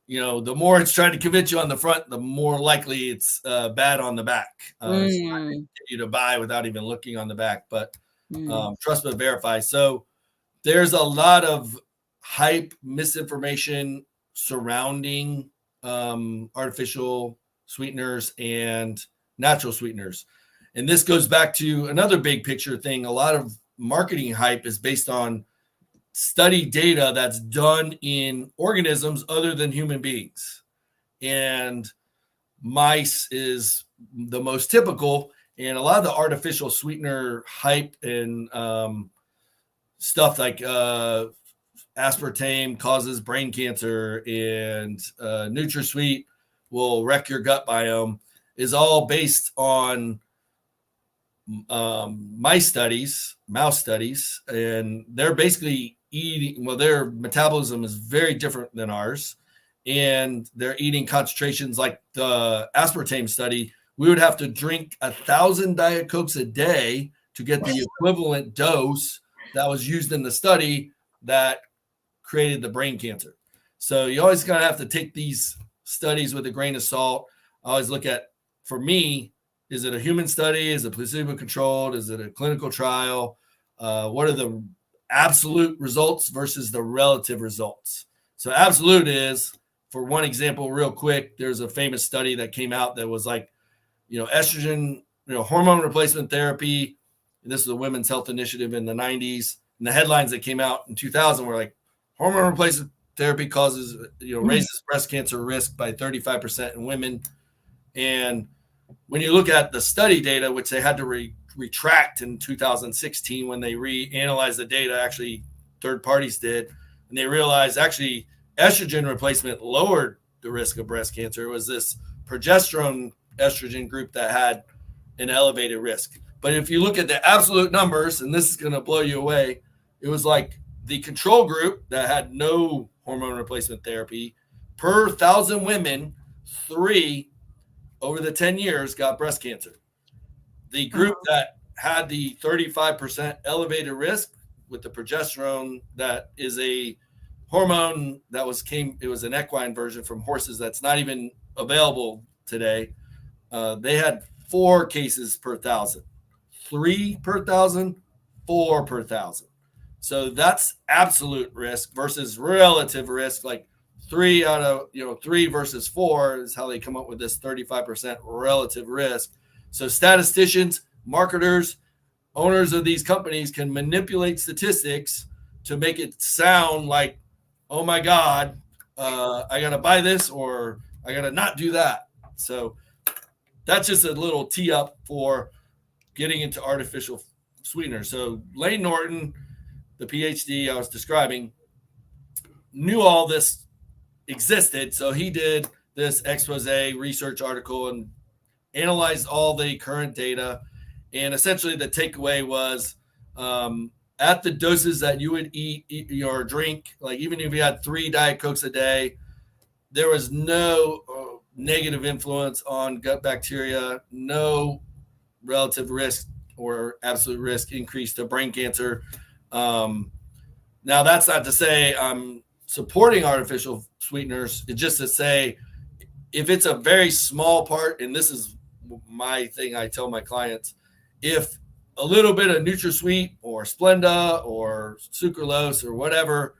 the more it's trying to convince you on the front, the more likely it's bad on the back. So get you to buy without even looking on the back. But trust but verify. So there's a lot of hype, misinformation surrounding artificial sweeteners and natural sweeteners. And this goes back to another big picture thing. A lot of marketing hype is based on study data that's done in organisms other than human beings. And mice is the most typical. And a lot of the artificial sweetener hype and stuff like aspartame causes brain cancer and NutraSweet will wreck your gut biome is all based on mouse studies, and they're basically eating, their metabolism is very different than ours, and they're eating concentrations like the aspartame study. We would have to drink 1,000 Diet Cokes a day to get the equivalent dose that was used in the study that created the brain cancer. So you always gotta have to take these studies with a grain of salt. I always look at, for me, is it a human study? Is it placebo-controlled? Is it a clinical trial? What are the absolute results versus the relative results? So absolute is, for one example, real quick, there's a famous study that came out that was like, estrogen, hormone replacement therapy. And this is a women's health initiative in the 90s. And the headlines that came out in 2000 were like, hormone replacement therapy causes, raises breast cancer risk by 35% in women. And when you look at the study data, which they had to retract in 2016 when they reanalyzed the data, actually third parties did, and they realized actually estrogen replacement lowered the risk of breast cancer. It was this progesterone estrogen group that had an elevated risk. But if you look at the absolute numbers, and this is going to blow you away, it was like the control group that had no hormone replacement therapy, per 1,000 women, 3 over the 10 years got breast cancer. The group that had the 35% elevated risk with the progesterone, that is a hormone that it was an equine version from horses that's not even available today. They had 4 cases per 1,000, 3 per 1,000, 4 per 1,000. So that's absolute risk versus relative risk. Like 3 out of 3 versus 4 is how they come up with this 35% relative risk. So statisticians, marketers, owners of these companies can manipulate statistics to make it sound like, oh my God, I got to buy this or I got to not do that. So that's just a little tee up for getting into artificial sweeteners. So Lane Norton, the PhD I was describing, knew all this existed. So he did this expose research article and analyzed all the current data, and essentially the takeaway was at the doses that you would eat or drink, like even if you had 3 Diet Cokes a day, there was no negative influence on gut bacteria, no relative risk or absolute risk increase to brain cancer. Now, that's not to say I'm supporting artificial sweeteners. It's just to say if it's a very small part, and this is my thing I tell my clients, if a little bit of NutraSweet or Splenda or sucralose or whatever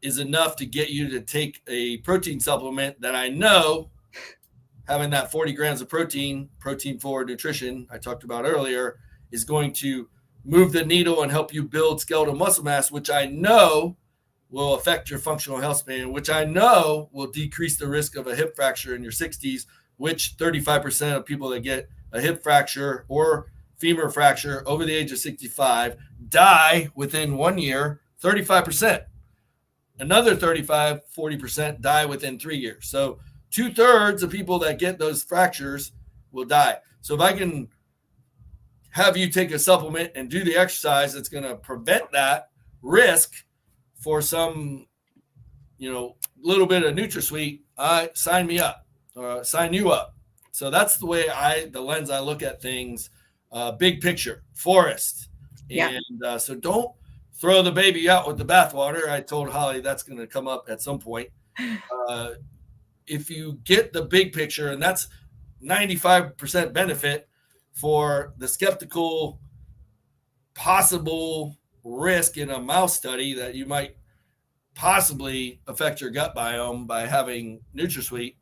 is enough to get you to take a protein supplement that I know having that 40 grams of protein forward nutrition I talked about earlier is going to move the needle and help you build skeletal muscle mass, which I know will affect your functional health span, which I know will decrease the risk of a hip fracture in your 60s, which 35% of people that get a hip fracture or femur fracture over the age of 65 die within 1 year, 35%. Another 40% die within 3 years. So 2/3 of people that get those fractures will die. So if I can have you take a supplement and do the exercise that's going to prevent that risk for some, little bit of NutraSweet, sign me up, sign you up. So that's the way the lens I look at things, big picture, forest. And so don't throw the baby out with the bathwater. I told Hollie that's going to come up at some point. If you get the big picture, and that's 95% benefit for the skeptical possible risk in a mouse study that you might possibly affect your gut biome by having NutraSweet,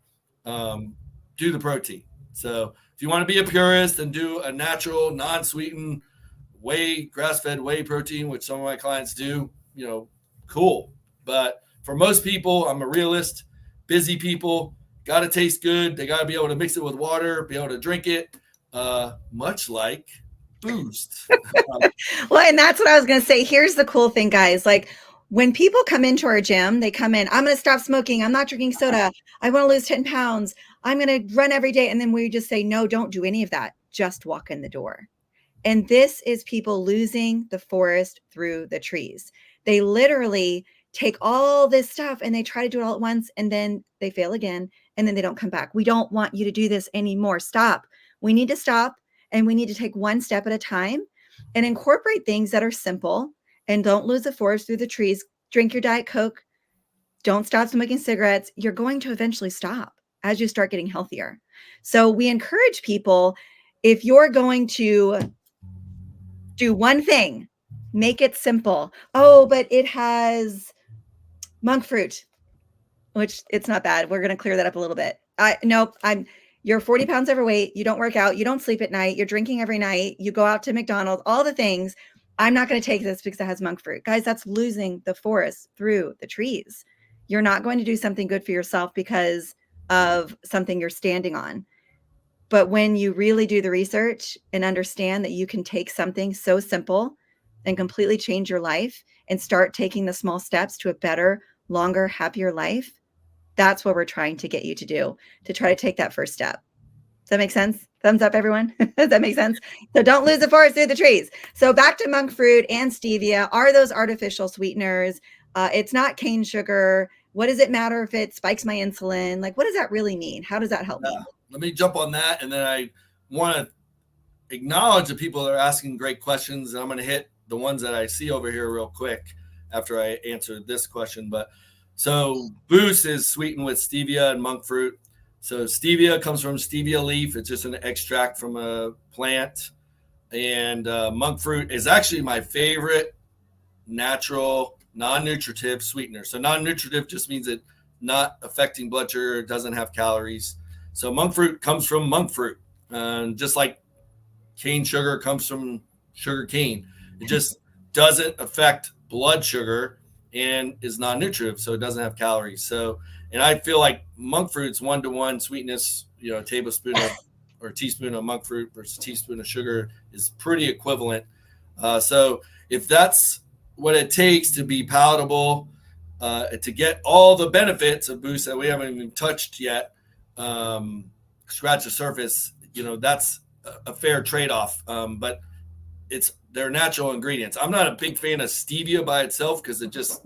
do the protein. So if you want to be a purist and do a natural, non-sweetened whey, grass-fed whey protein, which some of my clients do, cool. But for most people, I'm a realist. Busy people, got to taste good. They got to be able to mix it with water, be able to drink it, much like Boost. Well, and that's what I was going to say. Here's the cool thing, guys. Like when people come into our gym, they come in, I'm going to stop smoking. I'm not drinking soda. I want to lose 10 pounds. I'm going to run every day. And then we just say, no, don't do any of that. Just walk in the door. And this is people losing the forest through the trees. They literally take all this stuff and they try to do it all at once, and then they fail again, and then they don't come back. We don't want you to do this anymore. Stop. We need to stop, and we need to take one step at a time and incorporate things that are simple, and don't lose the forest through the trees. Drink your Diet Coke. Don't stop smoking cigarettes. You're going to eventually stop as you start getting healthier. So we encourage people, if you're going to do one thing, make it simple. Oh, but it has monk fruit, which it's not bad. We're going to clear that up a little bit. You're 40 pounds overweight. You don't work out. You don't sleep at night. You're drinking every night. You go out to McDonald's, all the things. I'm not going to take this because it has monk fruit. Guys, that's losing the forest through the trees. You're not going to do something good for yourself because of something you're standing on. But when you really do the research and understand that you can take something so simple and completely change your life and start taking the small steps to a better, longer, happier life, that's what we're trying to get you to do, to try to take that first step. Does that make sense? Thumbs up, everyone. Does that make sense? So don't lose the forest through the trees. So back to monk fruit and stevia. Are those artificial sweeteners? It's not cane sugar. What does it matter if it spikes my insulin? Like, what does that really mean? How does that help me? Let me jump on that. And then I want to acknowledge the people that are asking great questions. And I'm going to hit the ones that I see over here real quick after I answer this question. But so Boost is sweetened with stevia and monk fruit. So stevia comes from stevia leaf. It's just an extract from a plant. And monk fruit is actually my favorite natural, non-nutritive sweetener. So non-nutritive just means it not affecting blood sugar. It doesn't have calories. So monk fruit comes from monk fruit. Just like cane sugar comes from sugar cane. It just doesn't affect blood sugar and is non-nutritive, so it doesn't have calories. So, and I feel like monk fruit's 1-to-1 sweetness, a tablespoon or a teaspoon of monk fruit versus a teaspoon of sugar is pretty equivalent. So if that's what it takes to be palatable, to get all the benefits of Boost that we haven't even touched yet, scratch the surface, that's a fair trade-off. But they're natural ingredients. I'm not a big fan of stevia by itself because it just,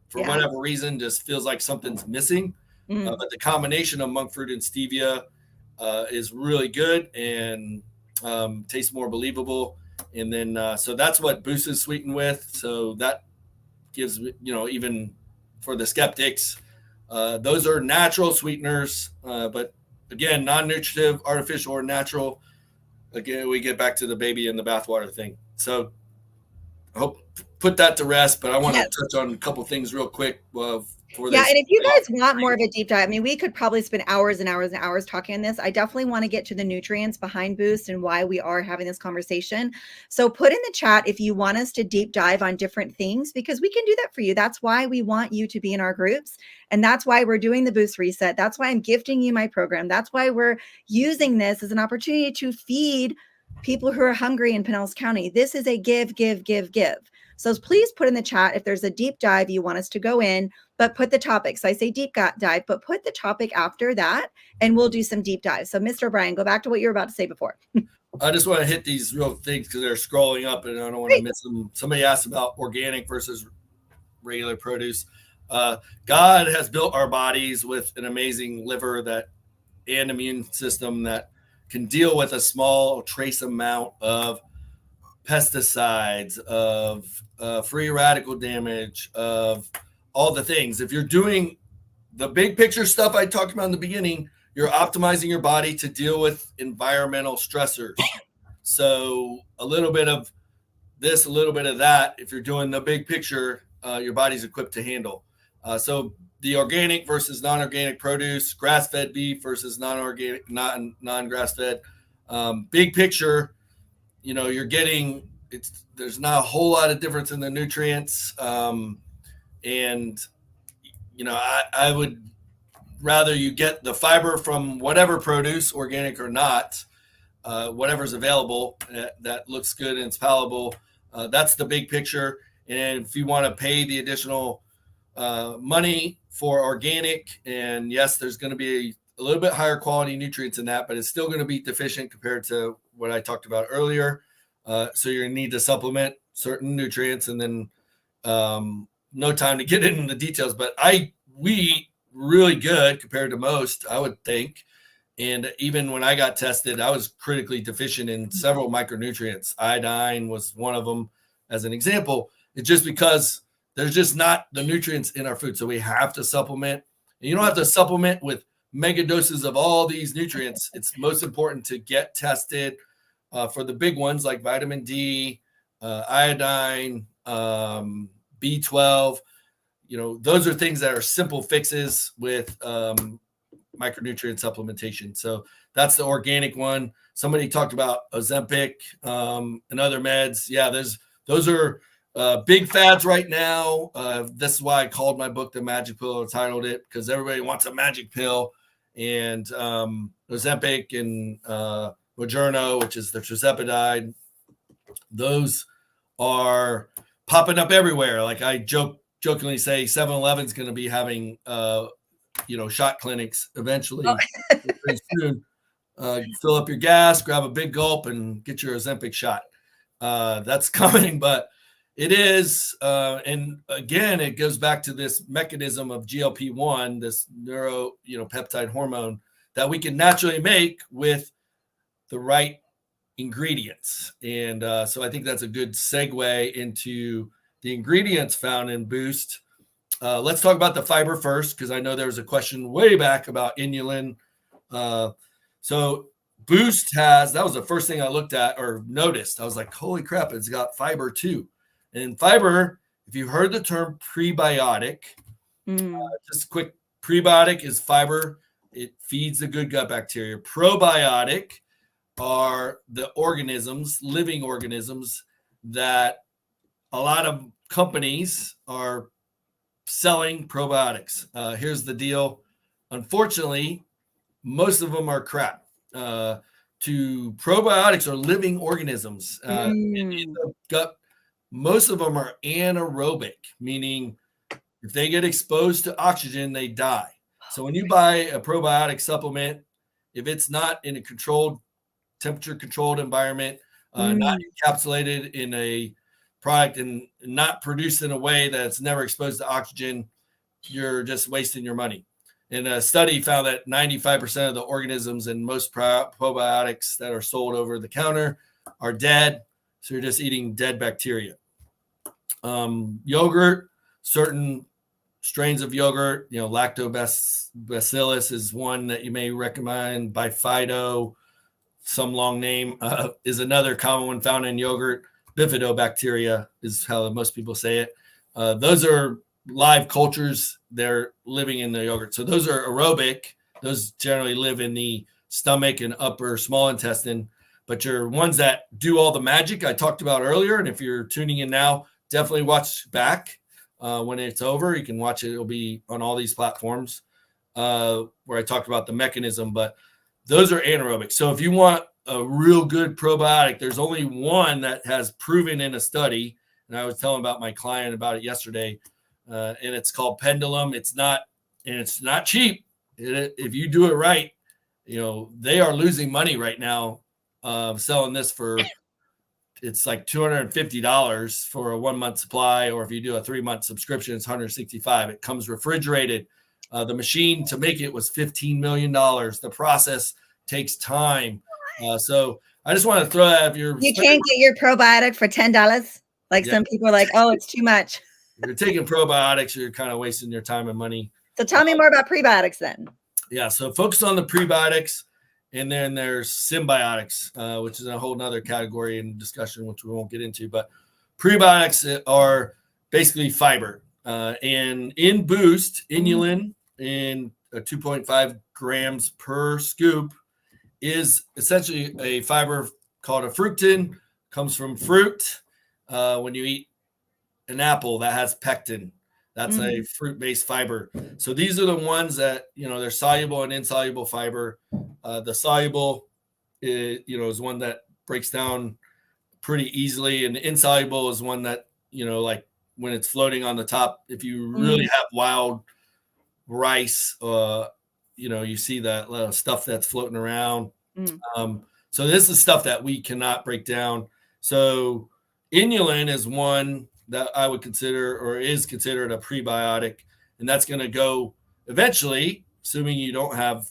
for whatever reason, just feels like something's missing. But the combination of monk fruit and stevia is really good and tastes more believable. And then, so that's what Boost is sweetened with. So that gives, even for the skeptics, those are natural sweeteners. But again, non-nutritive, artificial, or natural. Again, we get back to the baby in the bathwater thing. So I hope put that to rest, but I want to touch on a couple things real quick. And if you guys want more of a deep dive, I mean, we could probably spend hours and hours and hours talking on this. I definitely want to get to the nutrients behind Boost and why we are having this conversation. So put in the chat if you want us to deep dive on different things, because we can do that for you. That's why we want you to be in our groups. And that's why we're doing the Boost Reset. That's why I'm gifting you my program. That's why we're using this as an opportunity to feed people who are hungry in Pinellas County. This is a give, give, give, give. So please put in the chat if there's a deep dive you want us to go in, but put the topic. So I say deep dive, but put the topic after that and we'll do some deep dives. So Mr. Brian, go back to what you were about to say before. I just want to hit these real things because they're scrolling up and I don't want to miss them. Somebody asked about organic versus regular produce. God has built our bodies with an amazing liver and immune system that can deal with a small trace amount of pesticides, of free radical damage, of all the things. If you're doing the big picture stuff I talked about in the beginning, you're optimizing your body to deal with environmental stressors. So a little bit of this, a little bit of that. If you're doing the big picture, your body's equipped to handle. So the organic versus non-organic produce, grass-fed beef versus non-organic, non-grass-fed. Big picture, you're getting there's not a whole lot of difference in the nutrients. And I would rather you get the fiber from whatever produce, organic or not, whatever's available that looks good and it's palatable. That's the big picture. And if you want to pay the additional money for organic, and yes, there's going to be a little bit higher quality nutrients in that, but it's still going to be deficient compared to what I talked about earlier. So you're going to need to supplement certain nutrients, and then no time to get into the details, but we eat really good compared to most, I would think. And even when I got tested, I was critically deficient in several micronutrients. Iodine was one of them as an example. It's just because there's just not the nutrients in our food. So we have to supplement. And you don't have to supplement with mega doses of all these nutrients. It's most important to get tested for the big ones like vitamin D, iodine, B12. Those are things that are simple fixes with micronutrient supplementation. So that's the organic one. Somebody talked about Ozempic and other meds. Yeah, those are big fads right now. This is why I called my book The Magic Pill, or titled it, because everybody wants a magic pill. And Ozempic and Mounjaro, which is the tirzepatide, those are popping up everywhere. Like I jokingly say 7-Eleven is going to be having shot clinics eventually. Pretty soon. You fill up your gas, grab a big gulp, and get your Ozempic shot. That's coming, but it is. And again, it goes back to this mechanism of GLP-1, this peptide hormone that we can naturally make with the right ingredients. And so I think that's a good segue into the ingredients found in Boost. Let's talk about the fiber first, because I know there was a question way back about inulin. So Boost that was the first thing I looked at or noticed. I was like, holy crap, it's got fiber too. And fiber, if you've heard the term prebiotic, just a quick, prebiotic is fiber. It feeds the good gut bacteria. Probiotic are the organisms, living organisms, that a lot of companies are selling probiotics. Here's the deal. Unfortunately, most of them are crap. Probiotics are living organisms in the gut. Most of them are anaerobic, meaning if they get exposed to oxygen, they die. So when you buy a probiotic supplement, if it's not in a controlled temperature controlled environment, not encapsulated in a product and not produced in a way that's never exposed to oxygen, you're just wasting your money. And a study found that 95% of the organisms in most probiotics that are sold over the counter are dead. So you're just eating dead bacteria. Yogurt, certain strains of yogurt, lactobacillus is one that you may recommend. Bifido, some long name, is another common one found in yogurt. Bifidobacteria is how most people say it. Those are live cultures. They're living in the yogurt. So those are aerobic. Those generally live in the stomach and upper small intestine. But your ones that do all the magic I talked about earlier, and if you're tuning in now, definitely watch back when it's over. You can watch it. It'll be on all these platforms where I talked about the mechanism. But those are anaerobic. So if you want a real good probiotic, there's only one that has proven in a study. And I was telling about my client about it yesterday. And it's called Pendulum. It's not cheap. If you do it right, they are losing money right now selling this for, it's like $250 for a 1 month supply. Or if you do a 3 month subscription, it's $165. It comes refrigerated. The machine to make it was $15 million. The process takes time. So I just want to throw that. If you can't get your probiotic for $10. Like some people are like, oh, it's too much. If you're taking probiotics, you're kind of wasting your time and money. So tell me more about prebiotics then. Yeah. So focus on the prebiotics, and then there's symbiotics, which is a whole nother category and discussion, which we won't get into. But prebiotics are basically fiber. And in Boost, inulin in 2.5 grams per scoop is essentially a fiber called a fructin, comes from fruit. When you eat an apple that has pectin, that's a fruit-based fiber. So these are the ones that, they're soluble and insoluble fiber. The soluble is one that breaks down pretty easily, and the insoluble is one that, like when it's floating on the top, if you really have wild rice, you see that little stuff that's floating around. So this is stuff that we cannot break down. So inulin is one that I would consider, or is considered, a prebiotic, and that's going to go eventually, assuming you don't have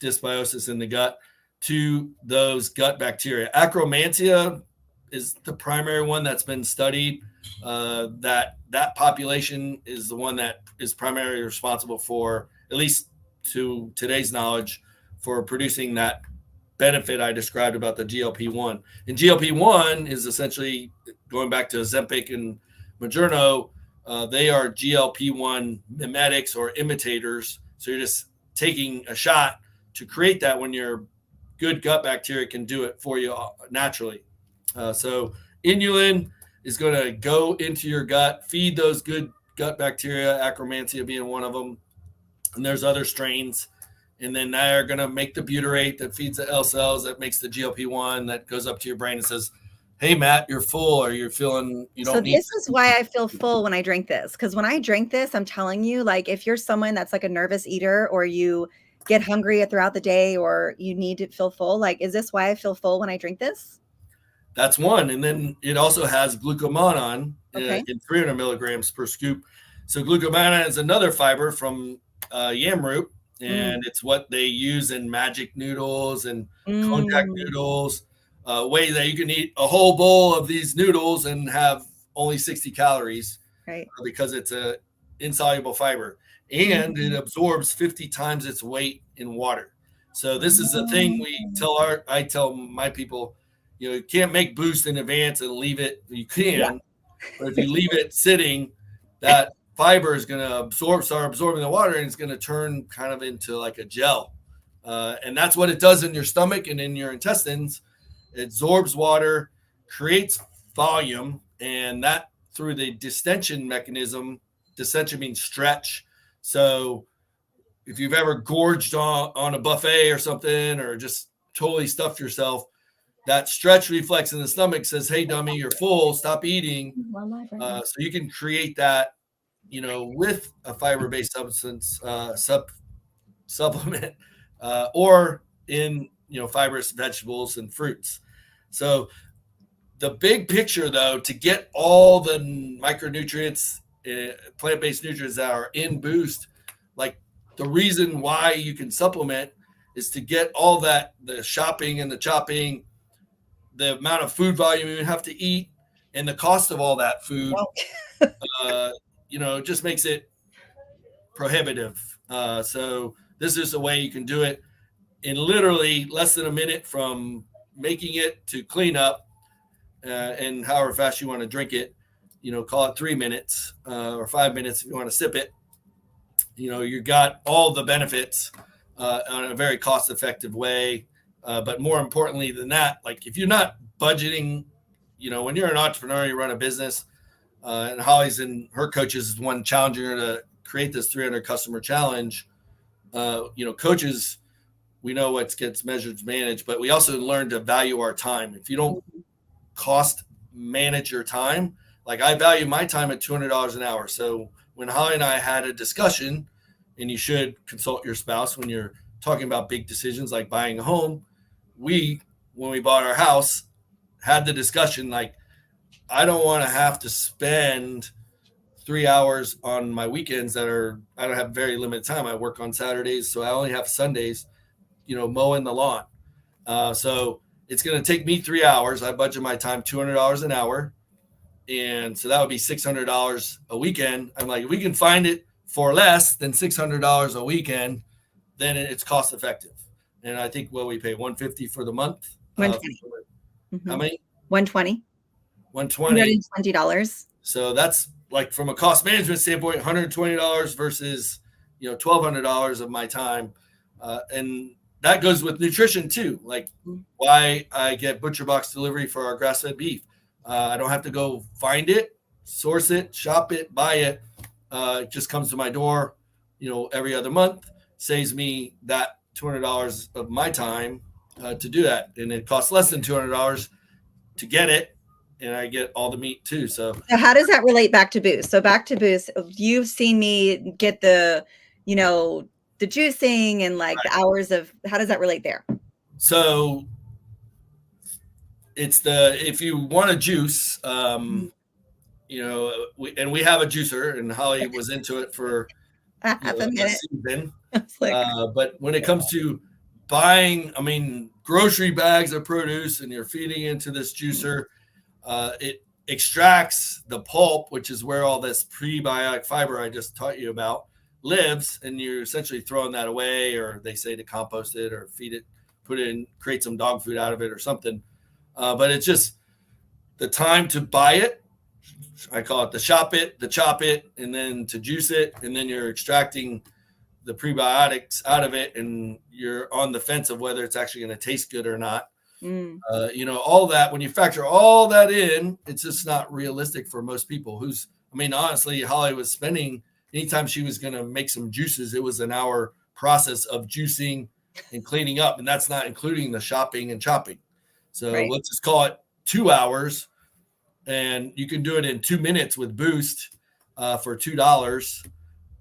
dysbiosis in the gut, to those gut bacteria. Akkermansia is the primary one that's been studied. That population is the one that is primarily responsible for, at least to today's knowledge, for producing that benefit I described about the GLP-1. And GLP-1 is essentially, going back to Ozempic and Mounjaro, they are GLP-1 mimetics or imitators. So you're just taking a shot to create that when your good gut bacteria can do it for you naturally. So inulin is going to go into your gut, feed those good gut bacteria, Akkermansia being one of them. And there's other strains. And then they're going to make the butyrate that feeds the L cells, that makes the GLP-1, that goes up to your brain and says, hey, Matt, you're full, or you're feeling, you don't need. So this is why I feel full when I drink this. Because when I drink this, I'm telling you, like, if you're someone that's like a nervous eater, or you get hungry throughout the day, or you need to feel full, like, is this why I feel full when I drink this? That's one. And then it also has glucomannan in 300 milligrams per scoop. So glucomannan is another fiber from yam root. And it's what they use in magic noodles and konjac noodles, way that you can eat a whole bowl of these noodles and have only 60 calories, right? Because it's a insoluble fiber, and it absorbs 50 times its weight in water. So this is the thing I tell my people, you can't make Boost in advance and leave it. You can, but if you leave it sitting, that fiber is going to start absorbing the water, and it's going to turn kind of into like a gel. And that's what it does in your stomach and in your intestines. It absorbs water, creates volume, and that through the distension mechanism. Distension means stretch. So if you've ever gorged on a buffet or something, or just totally stuffed yourself, that stretch reflex in the stomach says, hey, dummy, you're full, stop eating. So you can create that, with a fiber-based substance supplement, or in fibrous vegetables and fruits. So the big picture, though, to get all the micronutrients, plant-based nutrients that are in Boost, like the reason why you can supplement is to get all that, the shopping and the chopping, the amount of food volume you have to eat, and the cost of all that food, just makes it prohibitive. So this is a way you can do it in literally less than a minute from making it to clean up, and however fast you want to drink it, call it 3 minutes or 5 minutes if you want to sip it. You got all the benefits on a very cost-effective way. But more importantly than that, like if you're not budgeting, when you're an entrepreneur, you run a business, and Hollie's and her coaches is one challenging her to create this 300 customer challenge. Coaches, we know what gets measured is managed, but we also learn to value our time. If you don't cost manage your time, like I value my time at $200 an hour. So when Hollie and I had a discussion, and you should consult your spouse when you're talking about big decisions like buying a home, when we bought our house, had the discussion, like, I don't want to have to spend 3 hours on my weekends I don't have very limited time. I work on Saturdays, so I only have Sundays, mowing the lawn. So it's going to take me 3 hours. I budget my time $200 an hour. And so that would be $600 a weekend. I'm like, if we can find it for less than $600 a weekend, then it's cost effective. And I think we pay $150 for the month. $120. How many? $120. $120. So that's like from a cost management standpoint, $120 versus $1,200 of my time, and that goes with nutrition too. Like why I get butcher box delivery for our grass-fed beef. I don't have to go find it, source it, shop it, buy it. It just comes to my door, every other month. Saves me that $200 of my time to do that, and it costs less than $200 to get it, and I get all the meat too. So how does that relate back to Boost? So back to Boost, you've seen me get the juicing and like the hours of, how does that relate there? So it's if you want to juice, and we have a juicer, and Hollie was into it for half a minute. Season. But when it comes to buying, grocery bags of produce, and you're feeding into this juicer, it extracts the pulp, which is where all this prebiotic fiber I just taught you about lives, and you're essentially throwing that away, or they say to compost it or feed it, put it in, create some dog food out of it or something. But it's just the time to buy it. I call it the shop it, the chop it, and then to juice it, and then you're extracting the prebiotics out of it, and you're on the fence of whether it's actually going to taste good or not. All that, when you factor all that in, it's just not realistic for most people. Honestly, Hollie was spending, anytime she was going to make some juices, it was an hour process of juicing and cleaning up, and that's not including the shopping and chopping. So Let's just call it 2 hours, and you can do it in 2 minutes with Boost for $2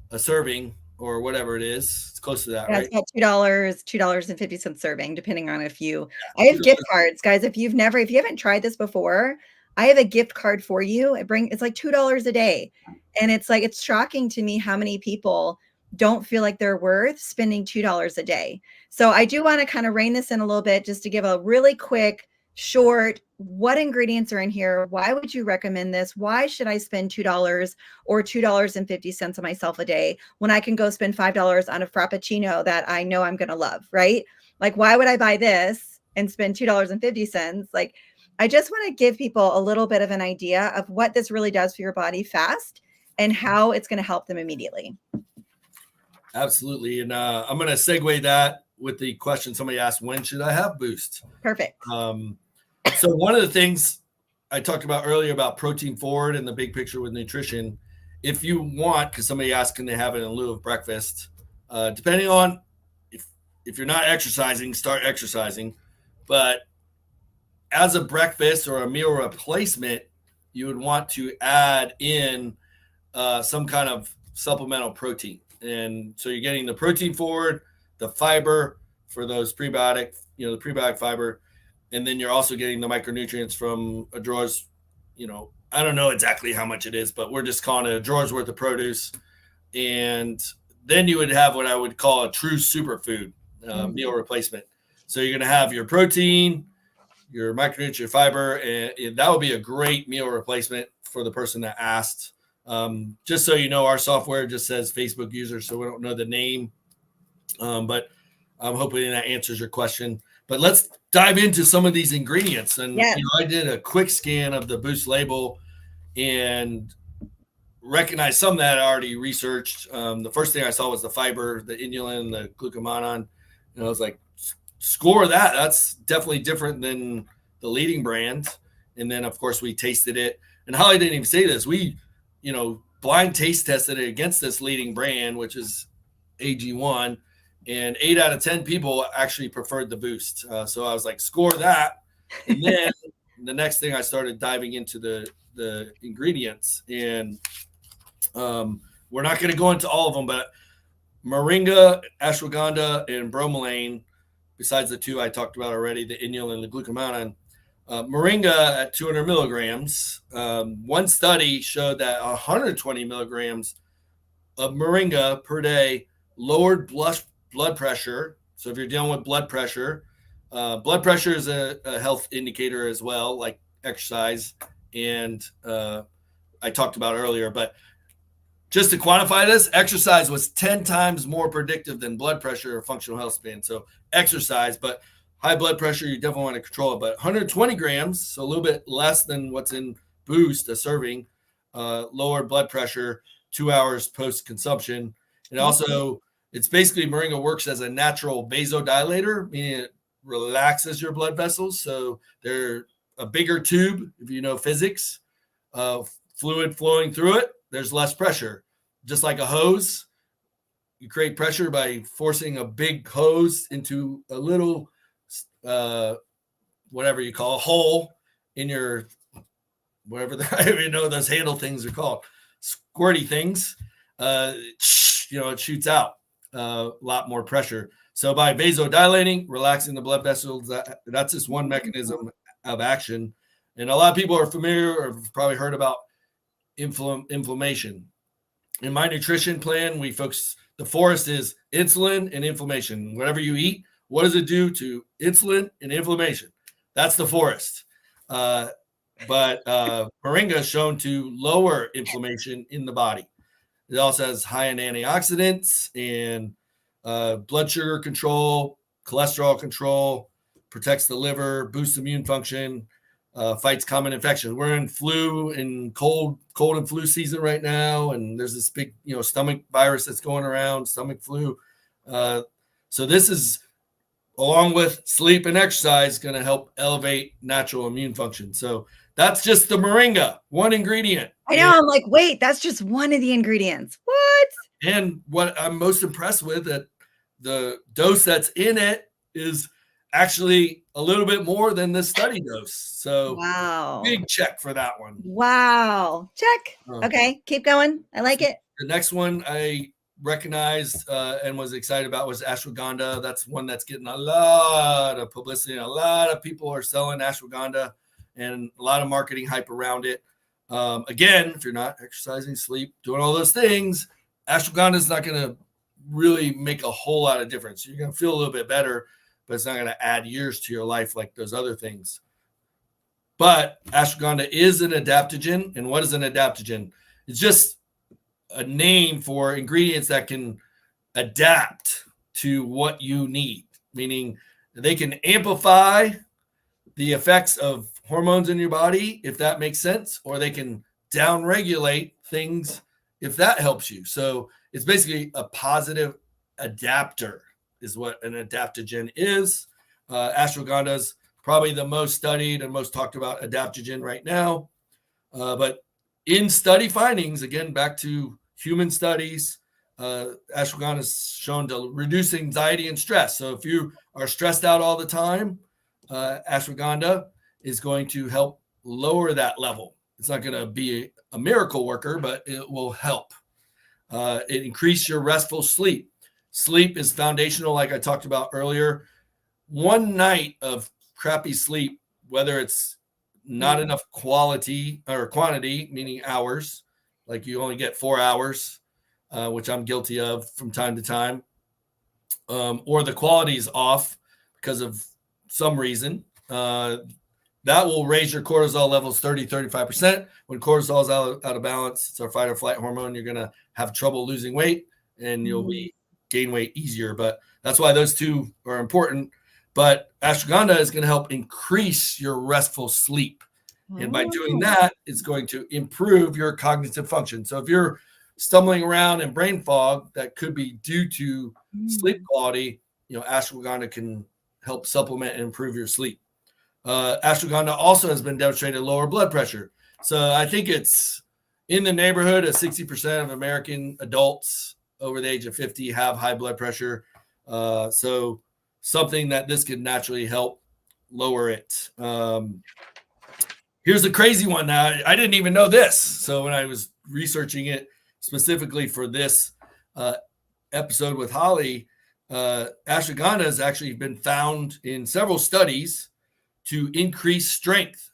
a serving, or whatever it is. It's close to that, right? It's about $2.50 serving, depending on I have gift cards, guys. If you haven't tried this before, I have a gift card for you. It's like $2 a day. And it's shocking to me how many people don't feel like they're worth spending $2 a day. So I do want to kind of rein this in a little bit, just to give a really quick, short, what ingredients are in here? Why would you recommend this? Why should I spend $2 or $2.50 on myself a day when I can go spend $5 on a Frappuccino that I know I'm going to love, right? Like, why would I buy this and spend $2.50? Like, I just want to give people a little bit of an idea of what this really does for your body fast and how it's going to help them immediately. Absolutely. And I'm going to segue that with the question somebody asked, when should I have Boost? Perfect. So one of the things I talked about earlier about protein forward and the big picture with nutrition, if you want, because somebody asked, can they have it in lieu of breakfast? Depending on if you're not exercising, start exercising. But as a breakfast or a meal replacement, you would want to add in some kind of supplemental protein. And so you're getting the protein forward, the fiber for those prebiotic, the prebiotic fiber. And then you're also getting the micronutrients from a drawer's, I don't know exactly how much it is, but we're just calling it a drawer's worth of produce. And then you would have what I would call a true superfood meal replacement. So you're going to have your protein, your micronutrient fiber, and that would be a great meal replacement for the person that asked. Just so you know, our software just says Facebook user, so we don't know the name. But I'm hoping that answers your question. But let's dive into some of these ingredients. And I did a quick scan of the Boost label and recognized some that I already researched. The first thing I saw was the fiber, the inulin, the glucomannan. And I was like, score that. That's definitely different than the leading brand. And then, of course, we tasted it. And Hollie didn't even say this. We, blind taste tested it against this leading brand, which is AG1. And 8 out of 10 people actually preferred the Boost. So I was like, score that. And then the next thing I started diving into the ingredients. And we're not going to go into all of them, but moringa, ashwagandha, and bromelain, besides the two I talked about already, the inulin and the glucomannan. Moringa at 200 milligrams. One study showed that 120 milligrams of moringa per day lowered blood pressure. So if you're dealing with blood pressure is a health indicator as well, like exercise. And I talked about earlier, but just to quantify this, exercise was 10 times more predictive than blood pressure or functional health span. So exercise, but high blood pressure, you definitely want to control it. But 120 grams, so a little bit less than what's in Boost, a serving, lower blood pressure 2 hours post-consumption. And also, it's basically moringa works as a natural vasodilator, meaning it relaxes your blood vessels. So they're a bigger tube, if you know physics, fluid flowing through it, there's less pressure. Just like a hose, you create pressure by forcing a big hose into a little, whatever you call a hole in your, whatever I don't even know those handle things are called, squirty things. It shoots out a lot more pressure. So by vasodilating, relaxing the blood vessels, that's just one mechanism of action. And a lot of people are familiar or have probably heard about inflammation. In my nutrition plan, we focus, the forest is insulin and inflammation. Whatever you eat, what does it do to insulin and inflammation? That's the forest. But moringa is shown to lower inflammation in the body. It also has high in antioxidants and blood sugar control, cholesterol control, protects the liver, boosts immune function, fights common infections. We're in flu and cold and flu season right now, and there's this big, stomach virus that's going around, stomach flu. So this is, along with sleep and exercise, going to help elevate natural immune function. So that's just the moringa, one ingredient. I know. I'm like, wait, that's just one of the ingredients. What? And what I'm most impressed with, that the dose that's in it is actually a little bit more than the study dose. So wow, big check for that one. Wow. Check. Okay. Keep going. I like it. The next one I recognized and was excited about was ashwagandha. That's one that's getting a lot of publicity. A lot of people are selling ashwagandha and a lot of marketing hype around it. Again, if you're not exercising, sleep, doing all those things, ashwagandha is not going to really make a whole lot of difference. You're going to feel a little bit better, but it's not going to add years to your life like those other things. But ashwagandha is an adaptogen. And what is an adaptogen? It's just a name for ingredients that can adapt to what you need, meaning they can amplify the effects of hormones in your body, if that makes sense, or they can downregulate things if that helps you. So it's basically a positive adapter is what an adaptogen is. Ashwagandha is probably the most studied and most talked about adaptogen right now. But in study findings, again, back to human studies, ashwagandha is shown to reduce anxiety and stress. So if you are stressed out all the time, ashwagandha is going to help lower that level. It's not going to be a miracle worker, but it will help. It increases your restful sleep. Sleep is foundational, like I talked about earlier. One night of crappy sleep, whether it's not enough quality or quantity, meaning hours, like you only get 4 hours, which I'm guilty of from time to time, or the quality is off because of some reason, that will raise your cortisol levels 30-35%. When cortisol is out of balance, it's our fight or flight hormone. You're going to have trouble losing weight, and you'll gain weight easier. But that's why those two are important. But ashwagandha is going to help increase your restful sleep. And by doing that, it's going to improve your cognitive function. So if you're stumbling around in brain fog, that could be due to sleep quality, ashwagandha can help supplement and improve your sleep. Ashwagandha also has been demonstrated to lower blood pressure. So I think it's in the neighborhood of 60% of American adults over the age of 50 have high blood pressure. So something that this could naturally help lower it. Here's the crazy one. Now, I didn't even know this. So when I was researching it specifically for this episode with Hollie, ashwagandha has actually been found in several studies to increase strength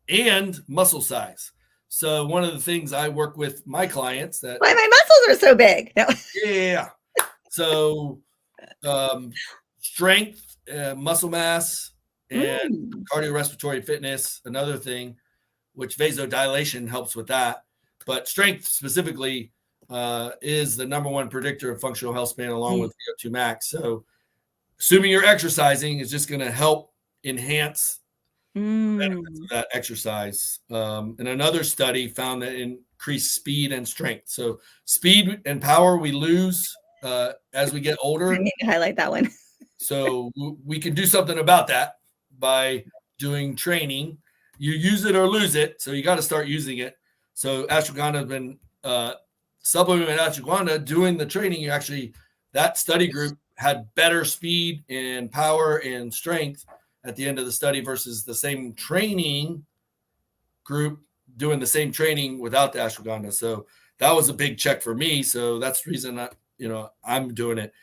and muscle size. So one of the things I work with my clients that why my muscles are so big. No. Yeah. So strength, muscle mass, and cardiorespiratory fitness, another thing, which vasodilation helps with that. But strength specifically is the number one predictor of functional health span along with VO2 max. So assuming you're exercising is just going to help enhance benefits of that exercise. And another study found that increased speed and strength. So speed and power we lose as we get older. I need to highlight that one. So we can do something about that by doing training. You use it or lose it. So you got to start using it. So ashwagandha has been supplementing ashwagandha doing the training. That study group had better speed and power and strength at the end of the study versus the same training group doing the same training without the ashwagandha. So that was a big check for me. So that's the reason I'm doing it.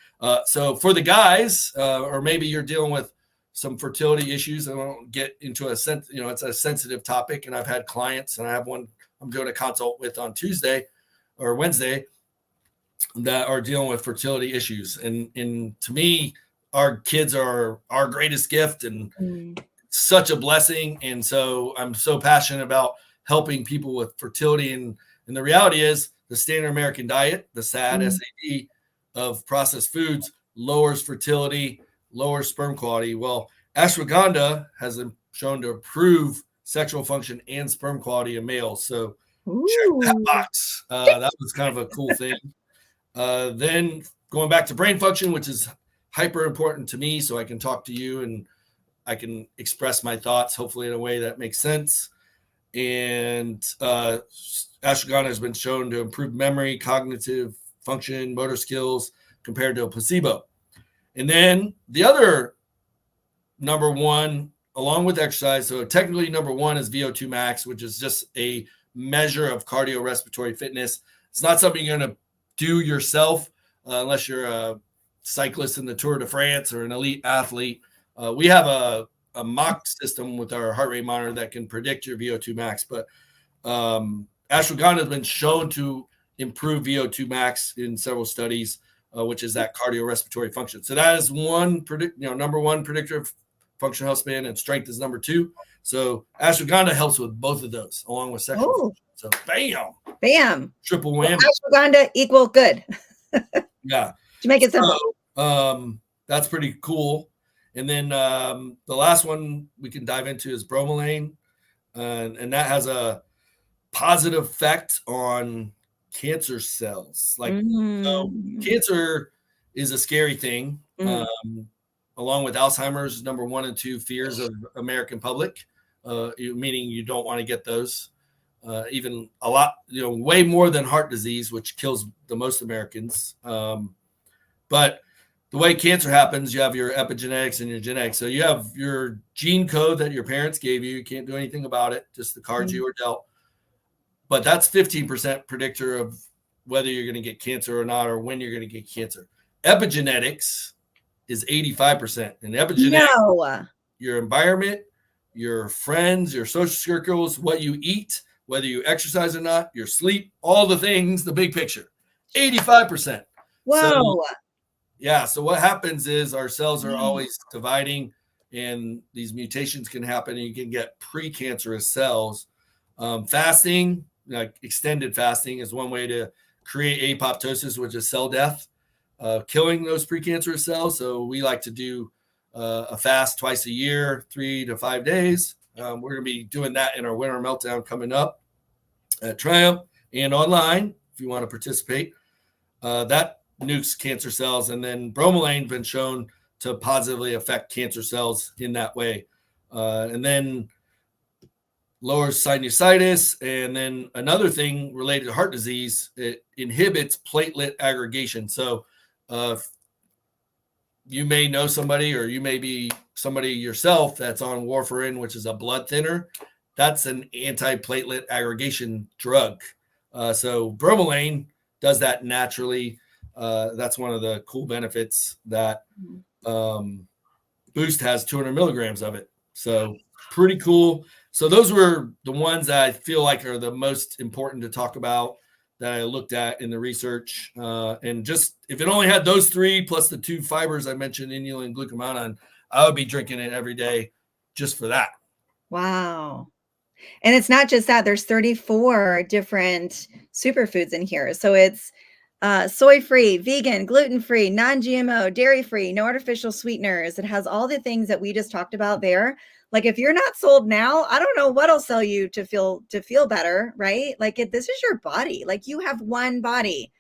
So for the guys, or maybe you're dealing with some fertility issues, I won't get into it's a sensitive topic, and I've had clients, and I have one I'm doing a consult with on Tuesday or Wednesday that are dealing with fertility issues. And to me, our kids are our greatest gift and such a blessing. And so I'm so passionate about helping people with fertility. And the reality is the standard American diet, the SAD, SAD of processed foods lowers fertility, lowers sperm quality. Well, ashwagandha has been shown to improve sexual function and sperm quality in males. So check that box. That was kind of a cool thing. Then going back to brain function, which is hyper important to me, so I can talk to you and I can express my thoughts, hopefully in a way that makes sense. And ashwagandha has been shown to improve memory, cognitive function, motor skills compared to a placebo. And then the other number one, along with exercise, so technically number one is VO2 max, which is just a measure of cardiorespiratory fitness. It's not something you're going to do yourself unless you're a cyclist in the Tour de France or an elite athlete. We have a mock system with our heart rate monitor that can predict your VO2 max, but ashwagandha has been shown to improve VO2 max in several studies, which is that cardiorespiratory function. So that is number one predictor of functional health span, and strength is number two. So ashwagandha helps with both of those, along with sexual function. So bam, triple whammy. Ashwagandha equal good. Yeah, to make it simple. So, that's pretty cool. And then the last one we can dive into is bromelain, and that has a positive effect on cancer cells. So cancer is a scary thing, along with Alzheimer's, number 1 and 2 fears of American public, meaning you don't want to get those. Even a lot, way more than heart disease, which kills the most Americans. But the way cancer happens, you have your epigenetics and your genetics. So you have your gene code that your parents gave you. You can't do anything about it, just the cards you were dealt. But that's 15% predictor of whether you're going to get cancer or not, or when you're going to get cancer. Epigenetics is 85%. And epigenetics, No. your environment, your friends, your social circles, what you eat, whether you exercise or not, your sleep, all the things, the big picture, 85%. Whoa. So, yeah. So what happens is our cells are always dividing, and these mutations can happen, and you can get precancerous cells. Fasting, like extended fasting, is one way to create apoptosis, which is cell death, killing those precancerous cells. So we like to do a fast twice a year, 3 to 5 days. We're going to be doing that in our winter meltdown coming up at Triumph and online if you want to participate. That nukes cancer cells, and then bromelain been shown to positively affect cancer cells in that way. And then lowers sinusitis. And then another thing related to heart disease, it inhibits platelet aggregation. So you may know somebody, or you may be somebody yourself that's on warfarin, which is a blood thinner. That's an antiplatelet aggregation drug. So bromelain does that naturally. That's one of the cool benefits that Boost has 200 milligrams of it. So pretty cool. So those were the ones that I feel like are the most important to talk about that I looked at in the research. And just if it only had those three plus the 2 fibers I mentioned, inulin and glucomannan, I would be drinking it every day just for that. Wow. And it's not just that. There's 34 different superfoods in here. So it's soy-free, vegan, gluten-free, non-GMO, dairy-free, no artificial sweeteners. It has all the things that we just talked about there. Like if you're not sold now, I don't know what'll sell you to feel better, right? Like this is your body. Like you have one body.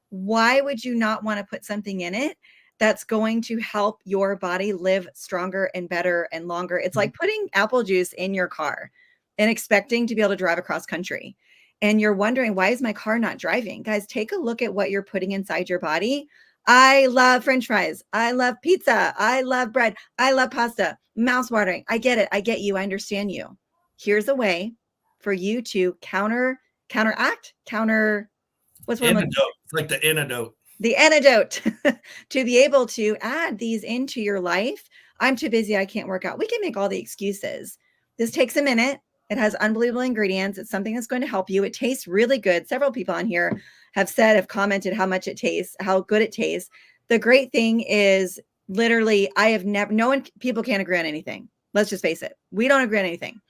Why would you not want to put something in it that's going to help your body live stronger and better and longer? It's like putting apple juice in your car and expecting to be able to drive across country. And you're wondering, why is my car not driving? Guys, take a look at what you're putting inside your body. I love French fries. I love pizza. I love bread. I love pasta. Mouth-watering. I get it. I get you. I understand you. Here's a way for you to counteract, what's one? Antidote. It's like the antidote. The antidote to be able to add these into your life. I'm too busy. I can't work out. We can make all the excuses. This takes a minute. It has unbelievable ingredients. It's something that's going to help you. It tastes really good. Several people on here have commented how much it tastes, how good it tastes. The great thing is literally, people can't agree on anything. Let's just face it. We don't agree on anything.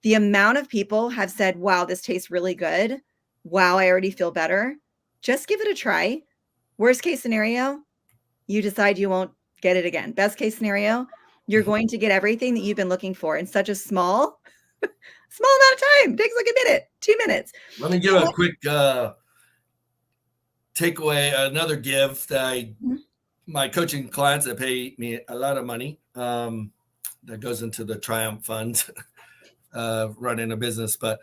The amount of people have said, wow, this tastes really good. Wow, I already feel better. Just give it a try. Worst case scenario, you decide you won't get it again. Best case scenario, you're going to get everything that you've been looking for in such a small amount of time. It takes like a minute, 2 minutes. Let me give a quick takeaway, another give that my coaching clients that pay me a lot of money that goes into the Triumph Fund, running a business. But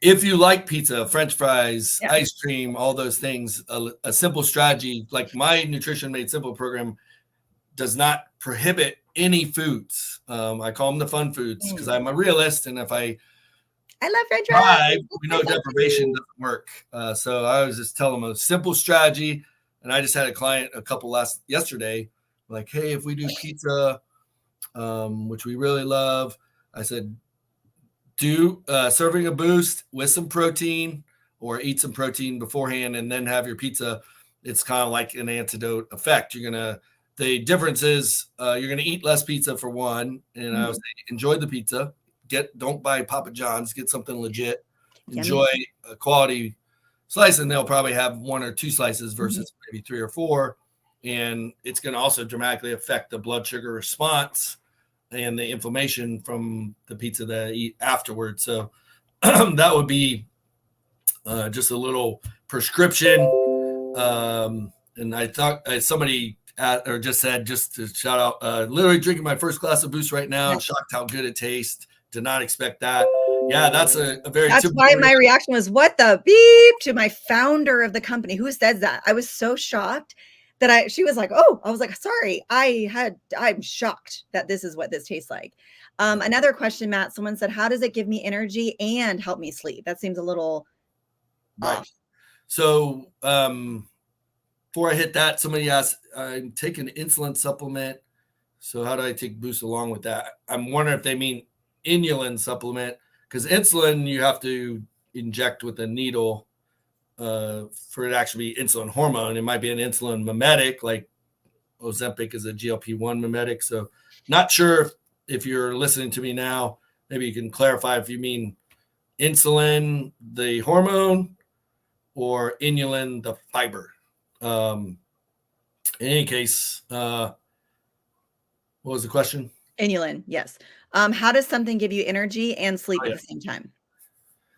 if you like pizza, French fries, ice cream, all those things, a simple strategy like my Nutrition Made Simple program does not prohibit any foods. I call them the fun foods because I'm a realist, and if I love French fries, we know deprivation doesn't work. So I was just telling them a simple strategy, and I just had a client yesterday, like, hey, if we do pizza, which we really love, I said, do serving a Boost with some protein, or eat some protein beforehand and then have your pizza. It's kind of like an antidote effect. The difference is you're going to eat less pizza for one. And I was saying, enjoy the pizza. Don't buy Papa John's, get something legit, enjoy a quality slice. And they'll probably have 1 or 2 slices versus maybe 3 or 4. And it's going to also dramatically affect the blood sugar response and the inflammation from the pizza that I eat afterwards. So that would be just a little prescription. And I thought somebody just said, just to shout out, literally drinking my first glass of Boost right now. I'm shocked how good it tastes. Did not expect that. Yeah, that's that's why my reaction was, what the beep, to my founder of the company. Who says that? I was so shocked that she was like, oh, I was like, sorry, I'm shocked that this is what this tastes like. Another question, Matt, someone said, how does it give me energy and help me sleep? That seems a little off. So before I hit that, somebody asked, I'm taking insulin supplement. So how do I take boost along with that? I'm wondering if they mean inulin supplement, because insulin you have to inject with a needle for it to actually be insulin hormone. It might be an insulin mimetic, like Ozempic is a GLP-1 mimetic. So not sure if you're listening to me now, maybe you can clarify if you mean insulin, the hormone, or inulin, the fiber. In any case, what was the question? Inulin, yes. How does something give you energy and sleep Oh, at yeah. the same time?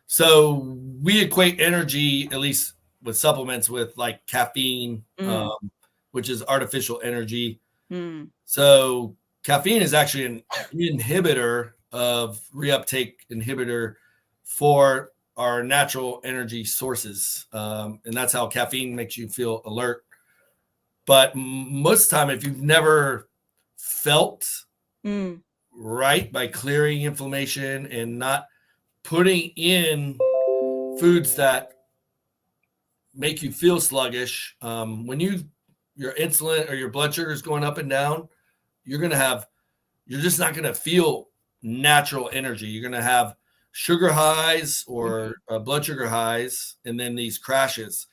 So we equate energy, at least with supplements, with like caffeine, which is artificial energy. So caffeine is actually an inhibitor of reuptake inhibitor for our natural energy sources. And that's how caffeine makes you feel alert. But most of the time, if you've never felt right by clearing inflammation and not putting in foods that make you feel sluggish, when your insulin or your blood sugar is going up and down, you're just not going to feel natural energy. You're going to have sugar highs or blood sugar highs, and then these crashes.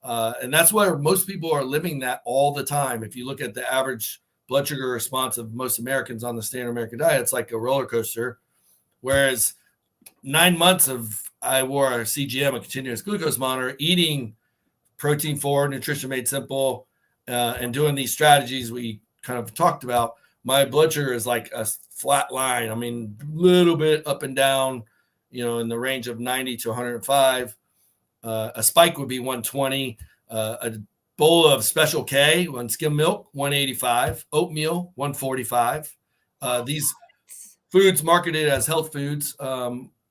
And that's where most people are living that all the time. If you look at the average blood sugar response of most Americans on the standard American diet, it's like a roller coaster. Whereas 9 months of I wore a CGM, a continuous glucose monitor, eating protein forward, nutrition made simple, and doing these strategies we kind of talked about, my blood sugar is like a flat line. I mean, a little bit up and down, in the range of 90 to 105. A spike would be 120. A bowl of Special K, one skim milk, 185. Oatmeal, 145. These foods marketed as health foods,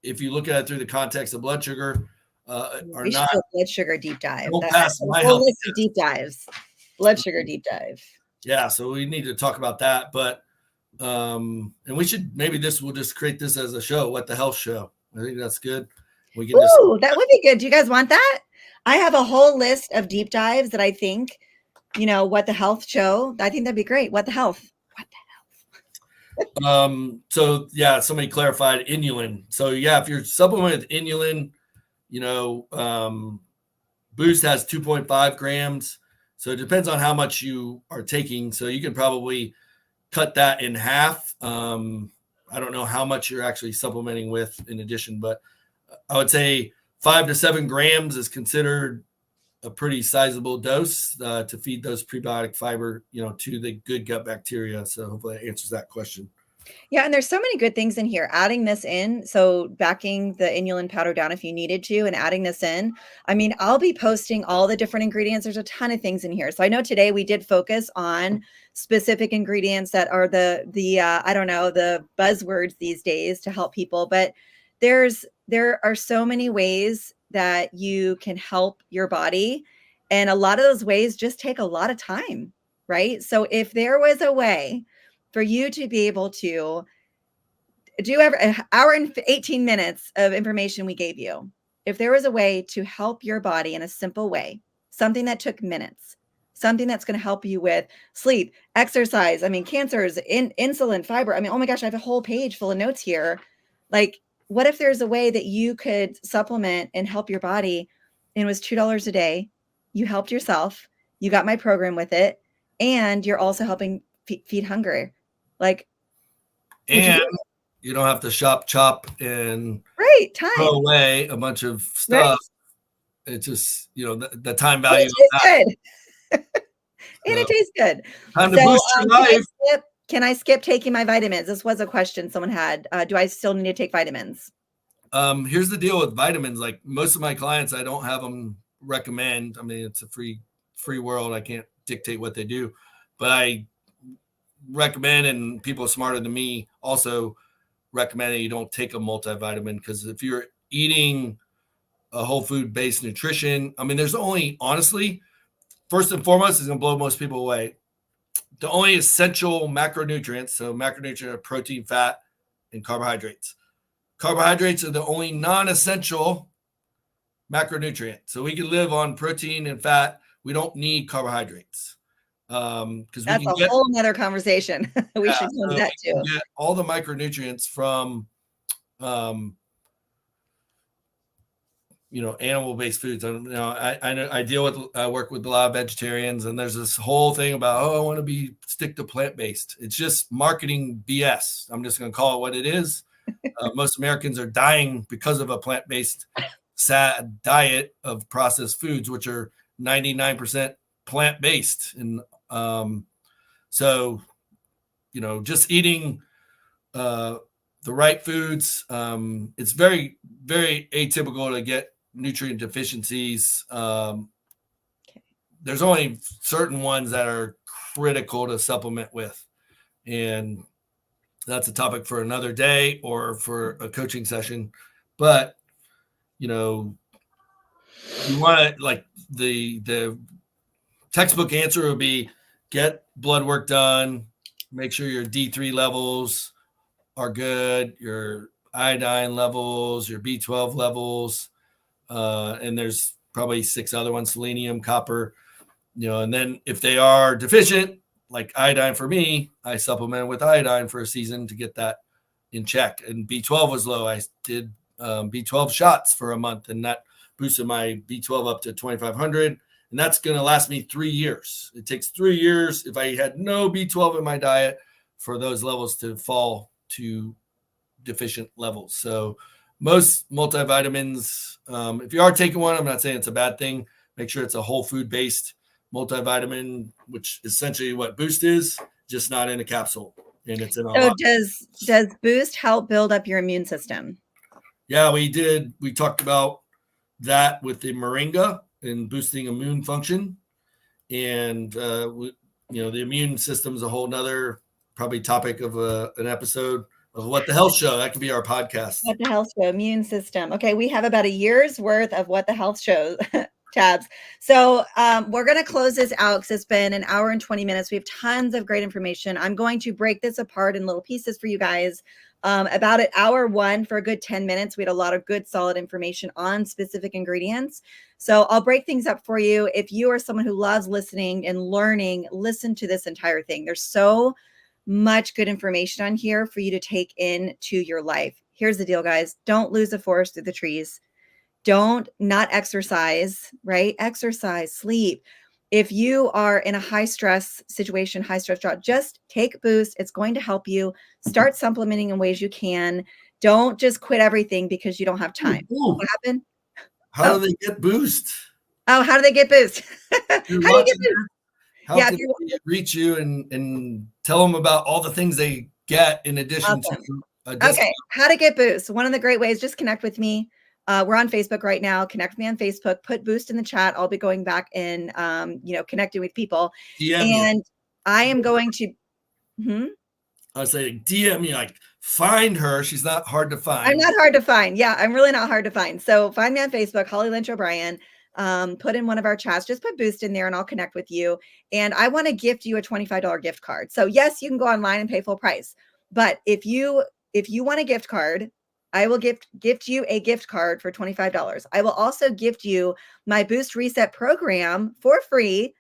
if you look at it through the context of blood sugar, are we should not do a blood sugar deep dive. don't That's pass a my whole health list test. of deep dives. Blood sugar deep dive. Yeah, so we need to talk about that. But and we should, maybe we'll just create this as a show, What the Health Show. I think that's good. We can That would be good. Do you guys want that? I have a whole list of deep dives that I think, What the Health Show. I think that'd be great. What the Health? What the Health. So yeah, somebody clarified inulin. So yeah, if you're supplementing with inulin, Boost has 2.5 grams. So it depends on how much you are taking. So you can probably cut that in half. I don't know how much you're actually supplementing with in addition, but I would say 5 to 7 grams is considered a pretty sizable dose to feed those prebiotic fiber, to the good gut bacteria. So hopefully that answers that question. Yeah, and there's so many good things in here. Adding this in, so backing the inulin powder down if you needed to, and adding this in. I mean, I'll be posting all the different ingredients. There's a ton of things in here. So I know today we did focus on specific ingredients that are the I don't know, the buzzwords these days to help people, but there are so many ways that you can help your body, and a lot of those ways just take a lot of time, right? So if there was a way for you to be able to do an hour and 18 minutes of information we gave you, if there was a way to help your body in a simple way, something that took minutes, something that's going to help you with sleep, exercise, cancers, insulin, fiber. Oh my gosh, I have a whole page full of notes here. Like, what if there's a way that you could supplement and help your body, and it was $2 a day? You helped yourself. You got my program with it. And you're also helping feed hunger. And you don't have to chop and throw away a bunch of stuff. Right. It's just, the time value. Good. And it tastes good. Time to boost your life. Can I skip taking my vitamins? This was a question someone had. Do I still need to take vitamins? Here's the deal with vitamins. Like most of my clients, I don't have them recommend. It's a free world. I can't dictate what they do, but I recommend, and people smarter than me also recommend that you don't take a multivitamin, because if you're eating a whole food based nutrition, there's only, honestly, first and foremost, is going to blow most people away. The only essential macronutrients, so macronutrient are protein, fat, and carbohydrates. Carbohydrates are the only non-essential macronutrient. So we can live on protein and fat. We don't need carbohydrates. Because we That's can a get, whole nother conversation. We should go into that we can too. get all the micronutrients from animal-based foods. I deal with, I work with a lot of vegetarians, and there's this whole thing about, I want to stick to plant-based. It's just marketing BS. I'm just going to call it what it is. Most Americans are dying because of a plant-based sad diet of processed foods, which are 99% plant-based. And so, just eating the right foods. It's very, very atypical to get nutrient deficiencies. There's only certain ones that are critical to supplement with. And that's a topic for another day or for a coaching session. But, you want to, like, the textbook answer would be get blood work done, make sure your D3 levels are good, your iodine levels, your B12 levels, and there's probably 6 other ones, selenium, copper, and then if they are deficient, like iodine for me, I supplemented with iodine for a season to get that in check. And B12 was low. I did B12 shots for a month, and that boosted my B12 up to 2,500. And that's going to last me 3 years. It takes 3 years if I had no B12 in my diet for those levels to fall to deficient levels. So most multivitamins, if you are taking one, I'm not saying it's a bad thing. Make sure it's a whole food based multivitamin, which essentially what Boost is, just not in a capsule. And it's in a So does Boost help build up your immune system? Yeah, we did. We talked about that with the moringa and boosting immune function. And, the immune system is a whole nother probably topic of an episode of What the Health Show. That could be our podcast. What the Health Show, immune system. Okay, we have about a year's worth of What the Health Show tabs. So we're going to close this out because it's been an hour and 20 minutes. We have tons of great information. I'm going to break this apart in little pieces for you guys. About at hour 1 for a good 10 minutes, we had a lot of good, solid information on specific ingredients. So I'll break things up for you. If you are someone who loves listening and learning, listen to this entire thing. There's so much good information on here for you to take into your life. Here's the deal, guys. Don't lose the forest through the trees. Don't not exercise, right? Exercise, sleep. If you are in a high stress situation, high stress job, just take Boost. It's going to help you. Start supplementing in ways you can. Don't just quit everything because you don't have time. Ooh. What happened? How do they get Boost? Oh, how do they get Boost? How do you get Boost? How can they reach you and tell them about all the things they get in addition to a discount? Okay, how to get Boost. One of the great ways, just connect with me. We're on Facebook right now. Connect with me on Facebook. Put Boost in the chat. I'll be going back and connecting with people. DM I am going to. I was saying, DM me, like, find her. She's not hard to find. I'm not hard to find. Yeah, I'm really not hard to find. So find me on Facebook, Hollie Lynch O'Brien. Put in one of our chats. Just put Boost in there, and I'll connect with you. And I want to gift you a $25 gift card. So yes, you can go online and pay full price. But if you want a gift card, I will gift you a gift card for $25. I will also gift you my Boost Reset program for free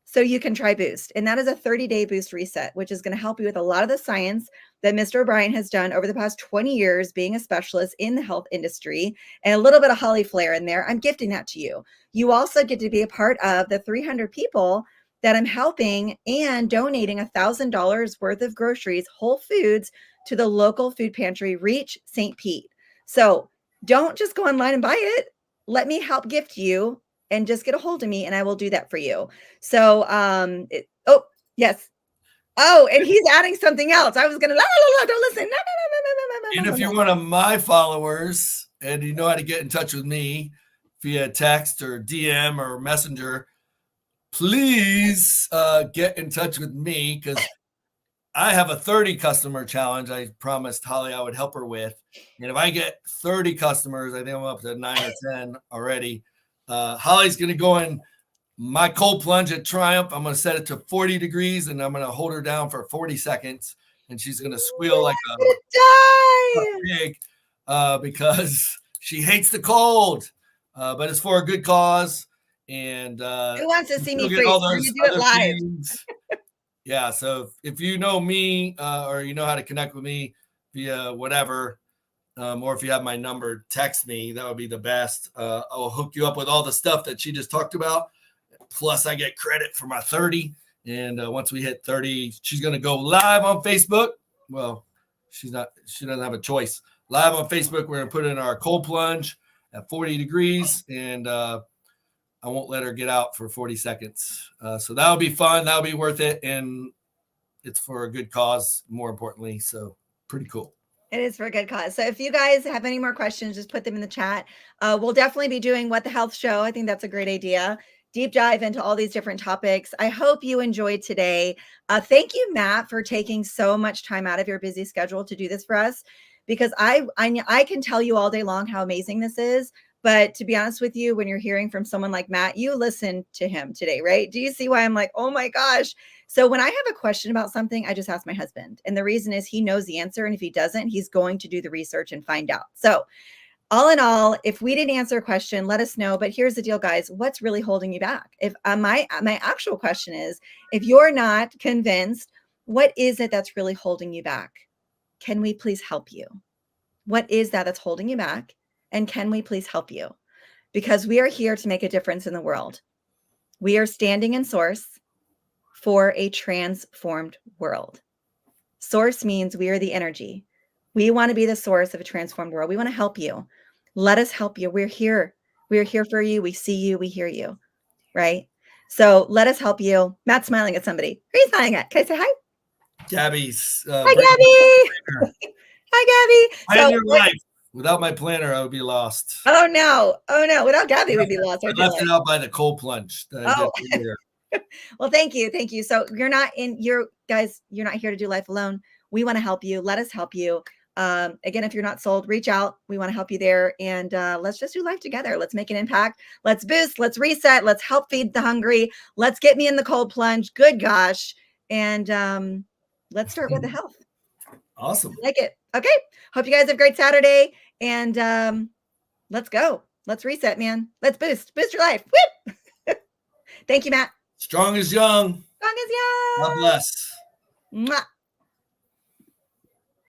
so you can try Boost. And that is a 30-day Boost Reset, which is going to help you with a lot of the science that Mr. O'Brien has done over the past 20 years being a specialist in the health industry, and a little bit of Hollie flair in there. I'm gifting that to you. You also get to be a part of the 300 people that I'm helping and donating $1,000 worth of groceries, Whole Foods, to the local food pantry, Reach St. Pete. So don't just go online and buy it. Let me help gift you and just get a hold of me, and I will do that for you. So, yes. Oh, and he's adding something else. I was going to, don't listen. And if you're one of my followers and you know how to get in touch with me via text or DM or messenger, please get in touch with me, because I have a 30 customer challenge I promised Hollie I would help her with. And if I get 30 customers, I think I'm up to 9 or 10 already. Hollie's going to go in my cold plunge at Triumph. I'm going to set it to 40 degrees, and I'm going to hold her down for 40 seconds. And she's going to squeal like a pig because she hates the cold. but it's for a good cause. And who wants to see me get freeze? all We're those gonna do it other live. things. Yeah, so if you know me or you know how to connect with me via whatever, or if you have my number, text me. That would be the best. I'll hook you up with all the stuff that she just talked about. Plus, I get credit for my 30. And once we hit 30, she's going to go live on Facebook. Well, she doesn't have a choice. Live on Facebook, we're going to put in our cold plunge at 40 degrees. And I won't let her get out for 40 seconds. So that'll be fun. That'll be worth it. And it's for a good cause, more importantly. So pretty cool. It is for a good cause. So if you guys have any more questions, just put them in the chat. We'll definitely be doing What the Health Show. I think that's a great idea. Deep dive into all these different topics. I hope you enjoyed today. Thank you, Matt, for taking so much time out of your busy schedule to do this for us, because I can tell you all day long how amazing this is. But to be honest with you, when you're hearing from someone like Matt, you listen to him today, right? Do you see why I'm like, oh my gosh? So when I have a question about something, I just ask my husband. And the reason is he knows the answer. And if he doesn't, he's going to do the research and find out. So all in all, if we didn't answer a question, let us know. But here's the deal, guys. What's really holding you back? If my actual question is, if you're not convinced, what is it that's really holding you back? Can we please help you? What is that's holding you back? And can we please help you? Because we are here to make a difference in the world. We are standing in Source for a transformed world. Source means we are the energy. We want to be the source of a transformed world. We want to help you. Let us help you. We're here. We're here for you. We see you. We hear you. Right? So let us help you. Matt's smiling at somebody. Who are you smiling at? Can I say hi? Gabby's. Hi, Gabby. Hi, Gabby. Plan your life. Without my planner, I would be lost. Oh no. Oh no. Without Gabby, we'd be lost. I left it out by the cold plunge that I did earlier. Well, thank you. Thank you. So you're not here to do life alone. We want to help you. Let us help you. Again, if you're not sold, reach out. We want to help you there. And let's just do life together. Let's make an impact. Let's boost. Let's reset. Let's help feed the hungry. Let's get me in the cold plunge. Good gosh. And let's start with the health. Awesome. Like it. Okay. Hope you guys have a great Saturday. And let's go. Let's reset, man. Let's boost. Boost your life. Woo! Thank you, Matt. Strong as young. Strong as young. God bless. Mwah.